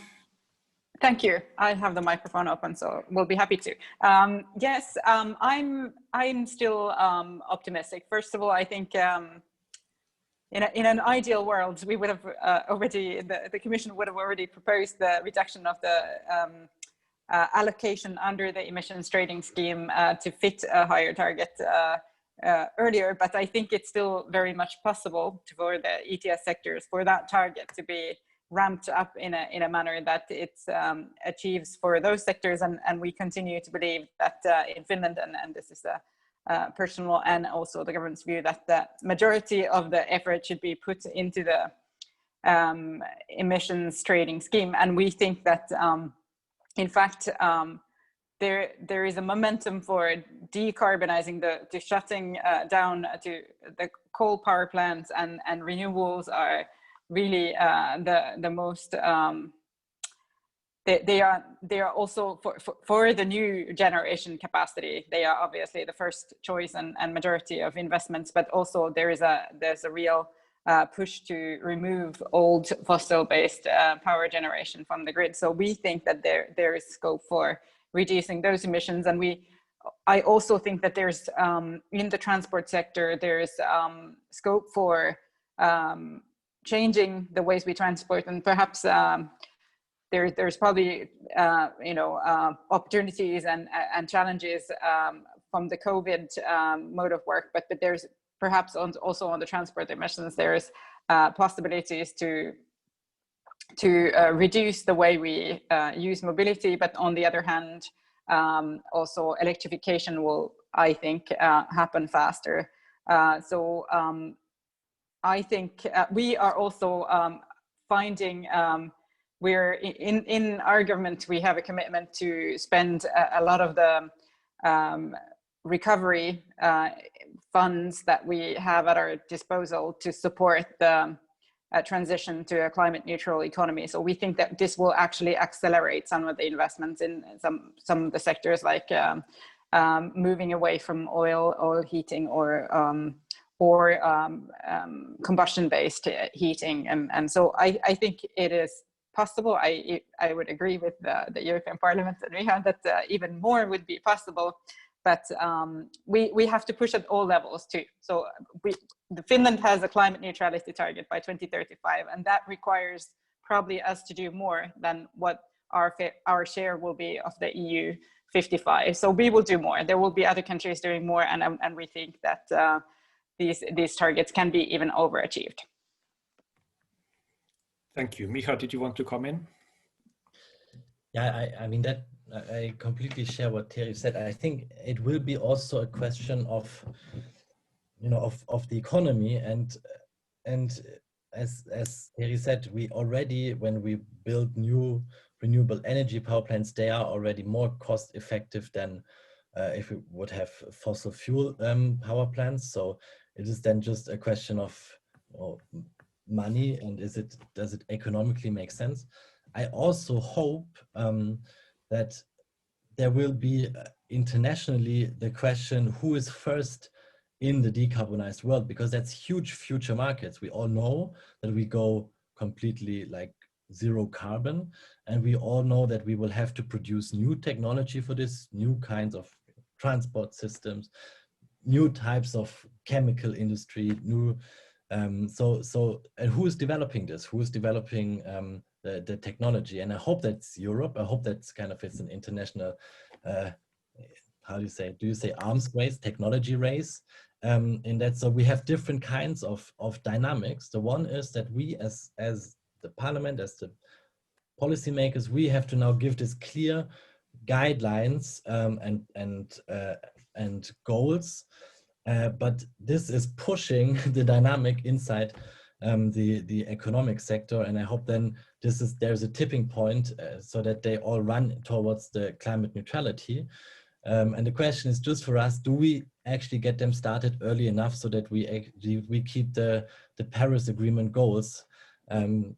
Thank you. I have the microphone open, so we'll be happy to. Yes, I'm still optimistic. First of all, I think in an ideal world, we would have the Commission would have already proposed the reduction of the allocation under the emissions trading scheme to fit a higher target earlier. But I think it's still very much possible for the ETS sectors for that target to be ramped up in a manner that it achieves for those sectors, and we continue to believe that in Finland, and this is a personal and also the government's view, that the majority of the effort should be put into the emissions trading scheme. And we think that in fact there is a momentum for decarbonizing to shutting down to the coal power plants, and renewables are really the most they are also for the new generation capacity. They are obviously the first choice and majority of investments, but also there's a real push to remove old fossil-based power generation from the grid. So we think that there is scope for reducing those emissions, and I also think that there's in the transport sector there's scope for changing the ways we transport, and perhaps there's probably opportunities and challenges from the COVID mode of work, but there's perhaps also on the transport emissions there's possibilities to reduce the way we use mobility, but on the other hand also electrification will, I think, happen faster. So I think we are also finding we're in our government, we have a commitment to spend a lot of the recovery funds that we have at our disposal to support the transition to a climate neutral economy. So we think that this will actually accelerate some of the investments in some of the sectors, like moving away from oil heating or combustion-based heating, and so I think it is possible. I would agree with the European Parliament and we have that even more would be possible, but we have to push at all levels too. So Finland has a climate neutrality target by 2035, and that requires probably us to do more than what our share will be of the EU 55. So we will do more. There will be other countries doing more, and we think that these targets can be even overachieved.
Thank you. Micha, did you want to come in?
Yeah, I mean that I completely share what Terhi said. I think it will be also a question of, of the economy, and as Terhi said, we already, when we build new renewable energy power plants, they are already more cost effective than if we would have fossil fuel power plants. So it is then just a question of money, and does it economically make sense? I also hope that there will be internationally the question, who is first in the decarbonized world, because that's huge future markets. We all know that we go completely like zero carbon, and we all know that we will have to produce new technology for this, new kinds of transport systems, new types of chemical industry, new and who is developing this? Who is developing the technology? And I hope that's Europe. I hope that's kind of, it's an international, how do you say? Do you say arms race, technology race? In that, so we have different kinds of dynamics. The one is that we, as the parliament, as the policymakers, we have to now give this clear guidelines and goals. But this is pushing the dynamic inside the economic sector, and I hope then there's a tipping point so that they all run towards the climate neutrality. And the question is just for us: do we actually get them started early enough so that we keep the Paris Agreement goals, and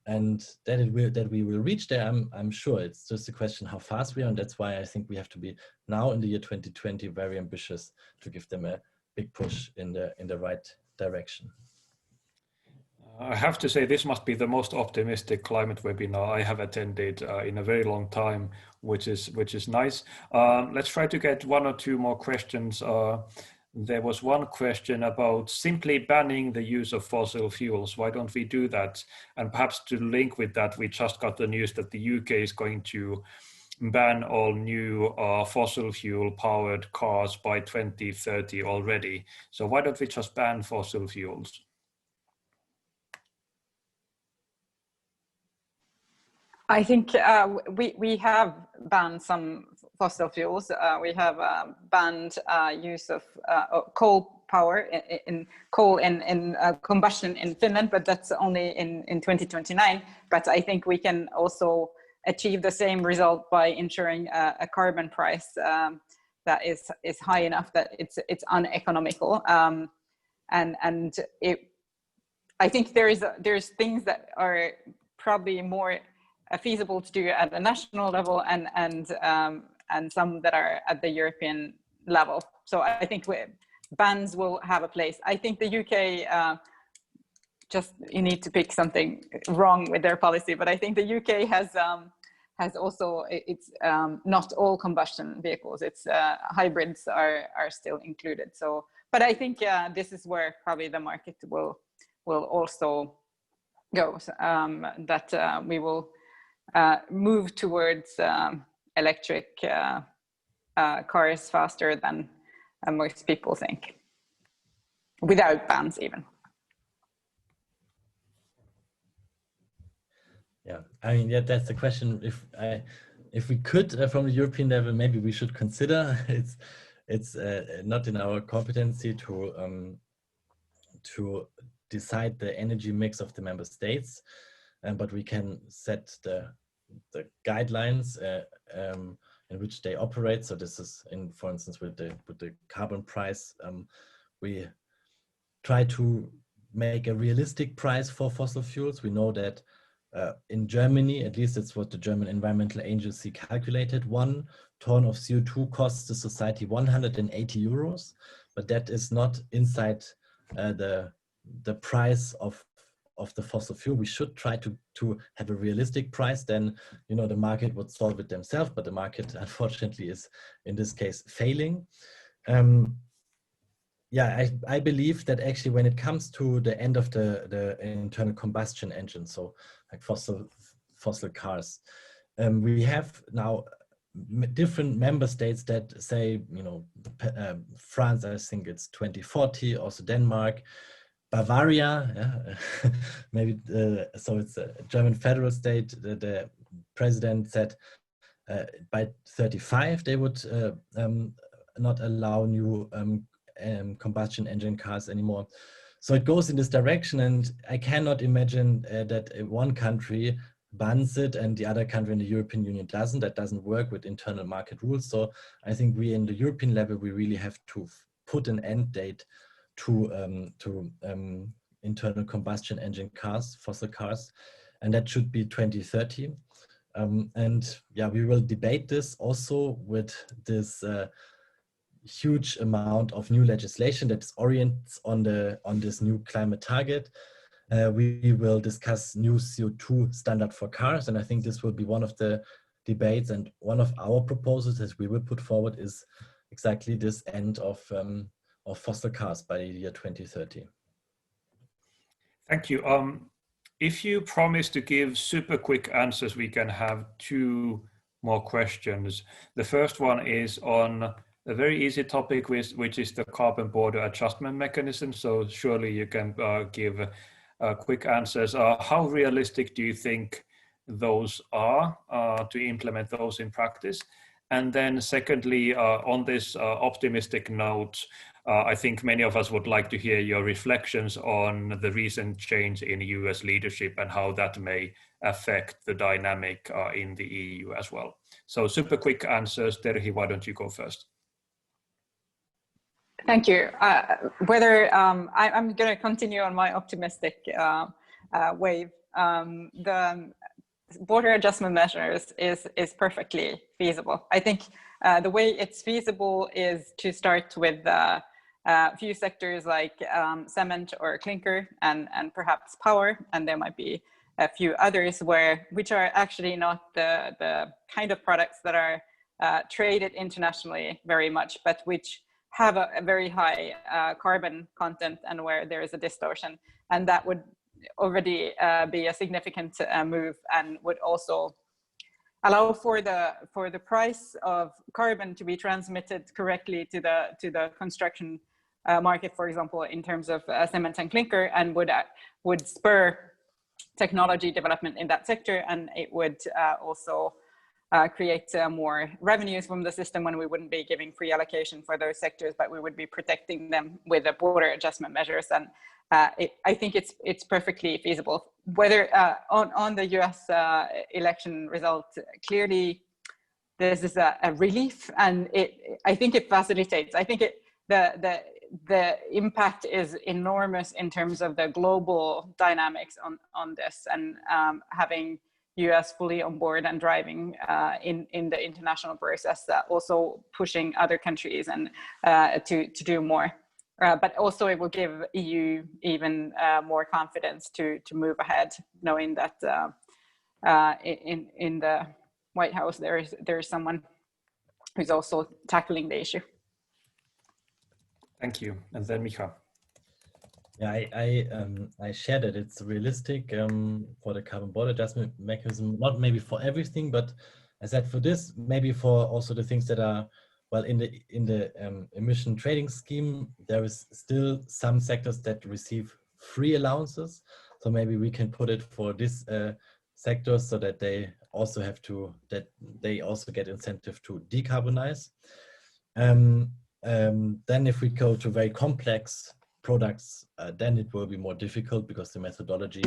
that we will reach there? I'm sure. It's just a question how fast we are, and that's why I think we have to be now in the year 2020 very ambitious to give them a big push in the right direction.
I have to say this must be the most optimistic climate webinar I have attended in a very long time, which is nice. Let's try to get one or two more questions. There was one question about simply banning the use of fossil fuels. Why don't we do that? And perhaps to link with that, we just got the news that the UK is going to ban all new fossil fuel powered cars by 2030 already. So why don't we just ban fossil fuels?
I think we have banned some fossil fuels. We have banned use of coal power in combustion in Finland, but that's only in 2029. But I think we can also achieve the same result by ensuring a carbon price that is high enough that it's uneconomical. And I think there's things that are probably more feasible to do at the national level and some that are at the European level. So I think bans will have a place. I think the UK, just you need to pick something wrong with their policy, but I think the UK has also, it's not all combustion vehicles, it's hybrids are still included. So, but I think this is where probably the market will also go, that we will move towards electric cars faster than most people think, without bans even.
Yeah, I mean, yeah, that's the question. If we could, from the European level, maybe we should consider. It's not in our competency to decide the energy mix of the member states, but we can set the guidelines in which they operate. So this is for instance, with the carbon price, we try to make a realistic price for fossil fuels. We know that in Germany, at least it's what the German Environmental Agency calculated, 1 ton of CO2 costs the society 180 euros, but that is not inside the price of the fossil fuel. We should try to have a realistic price. Then, you know, the market would solve it themselves, but the market unfortunately is in this case failing. Yeah, I believe that actually when it comes to the end of the internal combustion engine, so like fossil cars, we have now different member states that say, you know, France, I think it's 2040, also Denmark, Bavaria, yeah, maybe, so it's a German federal state. The president said by 35 they would not allow new combustion engine cars anymore. So it goes in this direction, and I cannot imagine that one country bans it and the other country in the European Union doesn't. That doesn't work with internal market rules. So I think we in the European level, we really have to put an end date to internal combustion engine cars, fossil cars, and that should be 2030. And yeah, we will debate this also with this huge amount of new legislation that is oriented on this new climate target. We will discuss new CO2 standard for cars, and I think this will be one of the debates, and one of our proposals that we will put forward is exactly this end of fossil cars by the year 2030.
Thank you. If you promise to give super quick answers, we can have 2 more questions. The first one is on a very easy topic, which is the carbon border adjustment mechanism. So surely you can give quick answers. How realistic do you think those are to implement those in practice? And then secondly, on this optimistic note, I think many of us would like to hear your reflections on the recent change in US leadership and how that may affect the dynamic in the EU as well. So super quick answers. Terhi, why don't you go first?
Thank you. I'm going to continue on my optimistic wave. The border adjustment measures is perfectly feasible. I think the way it's feasible is to start with few sectors like cement or clinker and perhaps power, and there might be a few others which are actually not the kind of products that are traded internationally very much, but which have a very high carbon content and where there is a distortion. And that would already be a significant move, and would also allow for the price of carbon to be transmitted correctly to the construction market, for example, in terms of cement and clinker, and would spur technology development in that sector, and it would also create more revenues from the system when we wouldn't be giving free allocation for those sectors, but we would be protecting them with the border adjustment measures. And I think it's perfectly feasible. Whether on the US election result, clearly this is a relief, and I think it facilitates. I think the impact is enormous in terms of the global dynamics on this, and having US fully on board and driving in the international process, also pushing other countries and to do more. But also it will give EU even more confidence to move ahead, knowing that in the White House there is someone who's also tackling the issue.
Thank you. And then Micha.
Yeah, I share that it's realistic for the carbon border adjustment mechanism, not maybe for everything, but as I said, for this, maybe for also the things that are, well, in the emission trading scheme, there is still some sectors that receive free allowances. So maybe we can put it for this sector so that they also get incentive to decarbonize. Then if we go to very complex products, then it will be more difficult because the methodology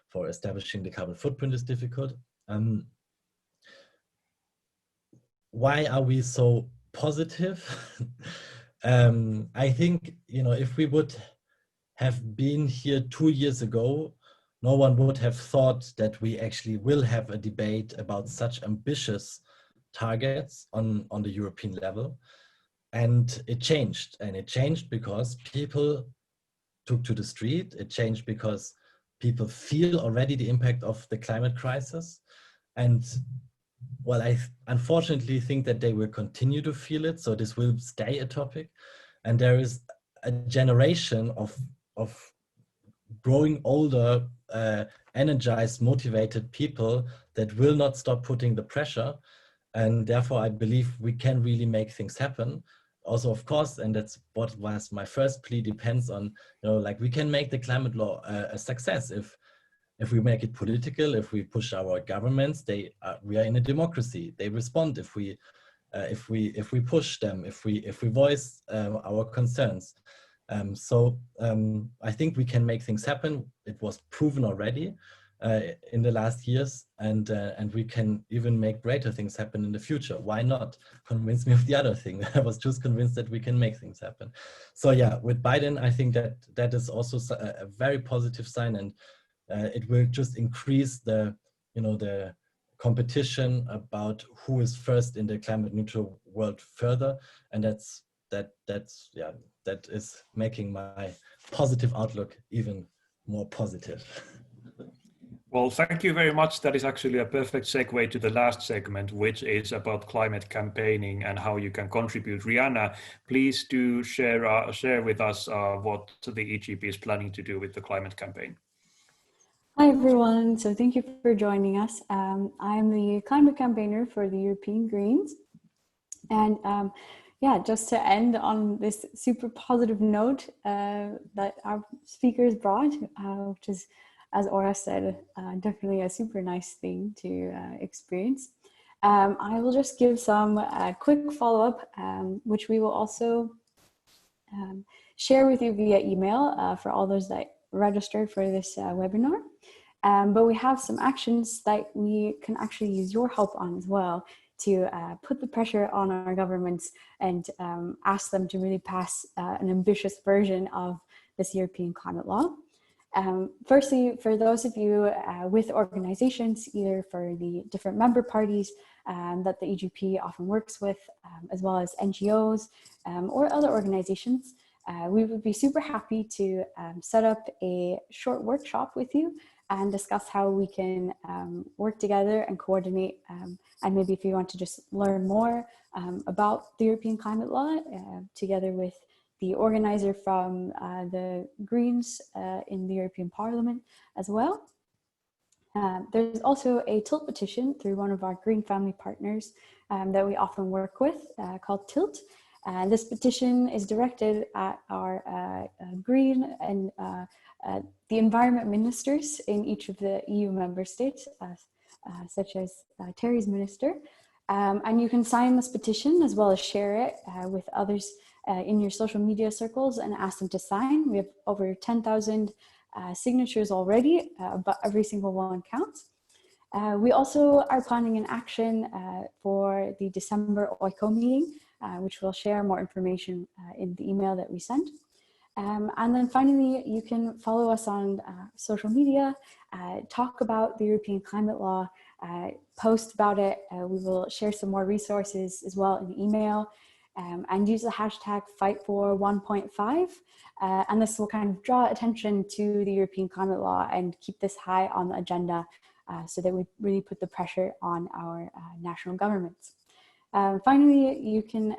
for establishing the carbon footprint is difficult. Why are we so positive? I think, if we would have been here 2 years ago, no one would have thought that we actually will have a debate about such ambitious targets on the European level. And it changed, because people took to the street. It changed because people feel already the impact of the climate crisis. And well, I unfortunately think that they will continue to feel it. So this will stay a topic. And there is a generation of growing older, energized, motivated people that will not stop putting the pressure. And therefore, I believe we can really make things happen. Also, of course, and that's what was my first plea, depends on, like we can make the climate law a success if we make it political, if we push our governments. We are in a democracy. They respond if we push them, if we voice our concerns. I think we can make things happen. It was proven already in the last years, and we can even make greater things happen in the future. Why not? Convince me of the other thing. I was just convinced that we can make things happen. So yeah, with Biden, I think that is also a very positive sign, and it will just increase the competition about who is first in the climate neutral world further, and that is making my positive outlook even more positive.
Well, thank you very much. That is actually a perfect segue to the last segment, which is about climate campaigning and how you can contribute. Rihanna, please do share with us what the EGP is planning to do with the climate campaign.
Hi, everyone. So thank you for joining us. I'm the climate campaigner for the European Greens. And yeah, just to end on this super positive note that our speakers brought, which is, as Oras said, definitely a super nice thing to experience. I will just give some quick follow-up, which we will also share with you via email for all those that registered for this webinar. But we have some actions that we can actually use your help on as well to put the pressure on our governments and ask them to really pass an ambitious version of this European climate law. Firstly, for those of you with organizations, either for the different member parties that the EGP often works with, as well as NGOs or other organizations, we would be super happy to set up a short workshop with you and discuss how we can work together and coordinate. And maybe if you want to just learn more about the European climate law together with the organizer from the Greens in the European Parliament as well. There's also a TILT petition through one of our Green family partners that we often work with called TILT. This petition is directed at our Green and the environment ministers in each of the EU member states, such as Terhi's minister. And you can sign this petition as well as share it with others in your social media circles and ask them to sign. We have over 10,000 signatures already, but every single one counts. We also are planning an action for the December OICO meeting, which we'll share more information in the email that we send. And then finally, you can follow us on social media, talk about the European climate law, post about it. We will share some more resources as well in the email, and use the hashtag #FightFor1.5. And this will kind of draw attention to the European climate law and keep this high on the agenda so that we really put the pressure on our national governments. Finally, you can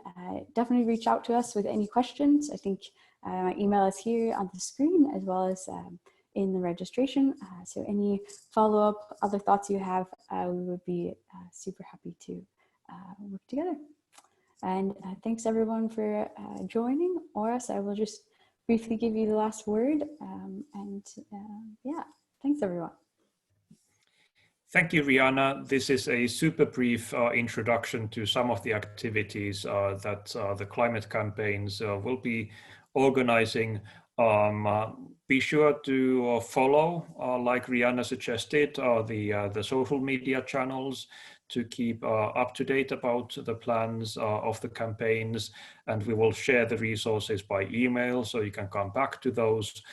definitely reach out to us with any questions. I think my email is here on the screen as well as in the registration. So any follow-up, other thoughts you have, we would be super happy to work together. And thanks everyone for joining. Oras, I will just briefly give you the last word. Yeah, thanks everyone.
Thank you, Rihanna. This is a super brief introduction to some of the activities that the climate campaigns will be organizing. Be sure to follow, like Rihanna suggested, the social media channels to keep up to date about the plans of the campaigns, and we will share the resources by email so you can come back to those.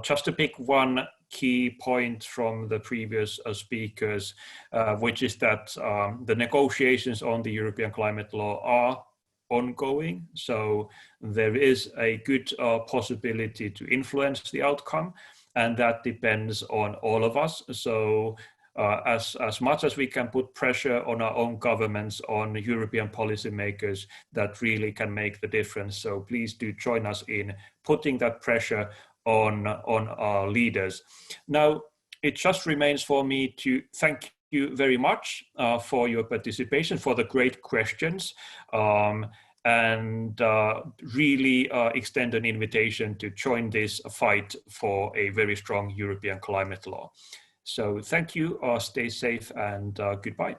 Just to pick one key point from the previous speakers, which is that the negotiations on the European climate law are ongoing. So there is a good possibility to influence the outcome, and that depends on all of us. So as much as we can put pressure on our own governments, on European policymakers, that really can make the difference. So please do join us in putting that pressure on our leaders. Now, it just remains for me to thank you very much for your participation, for the great questions, and really extend an invitation to join this fight for a very strong European climate law. So thank you, stay safe, and goodbye.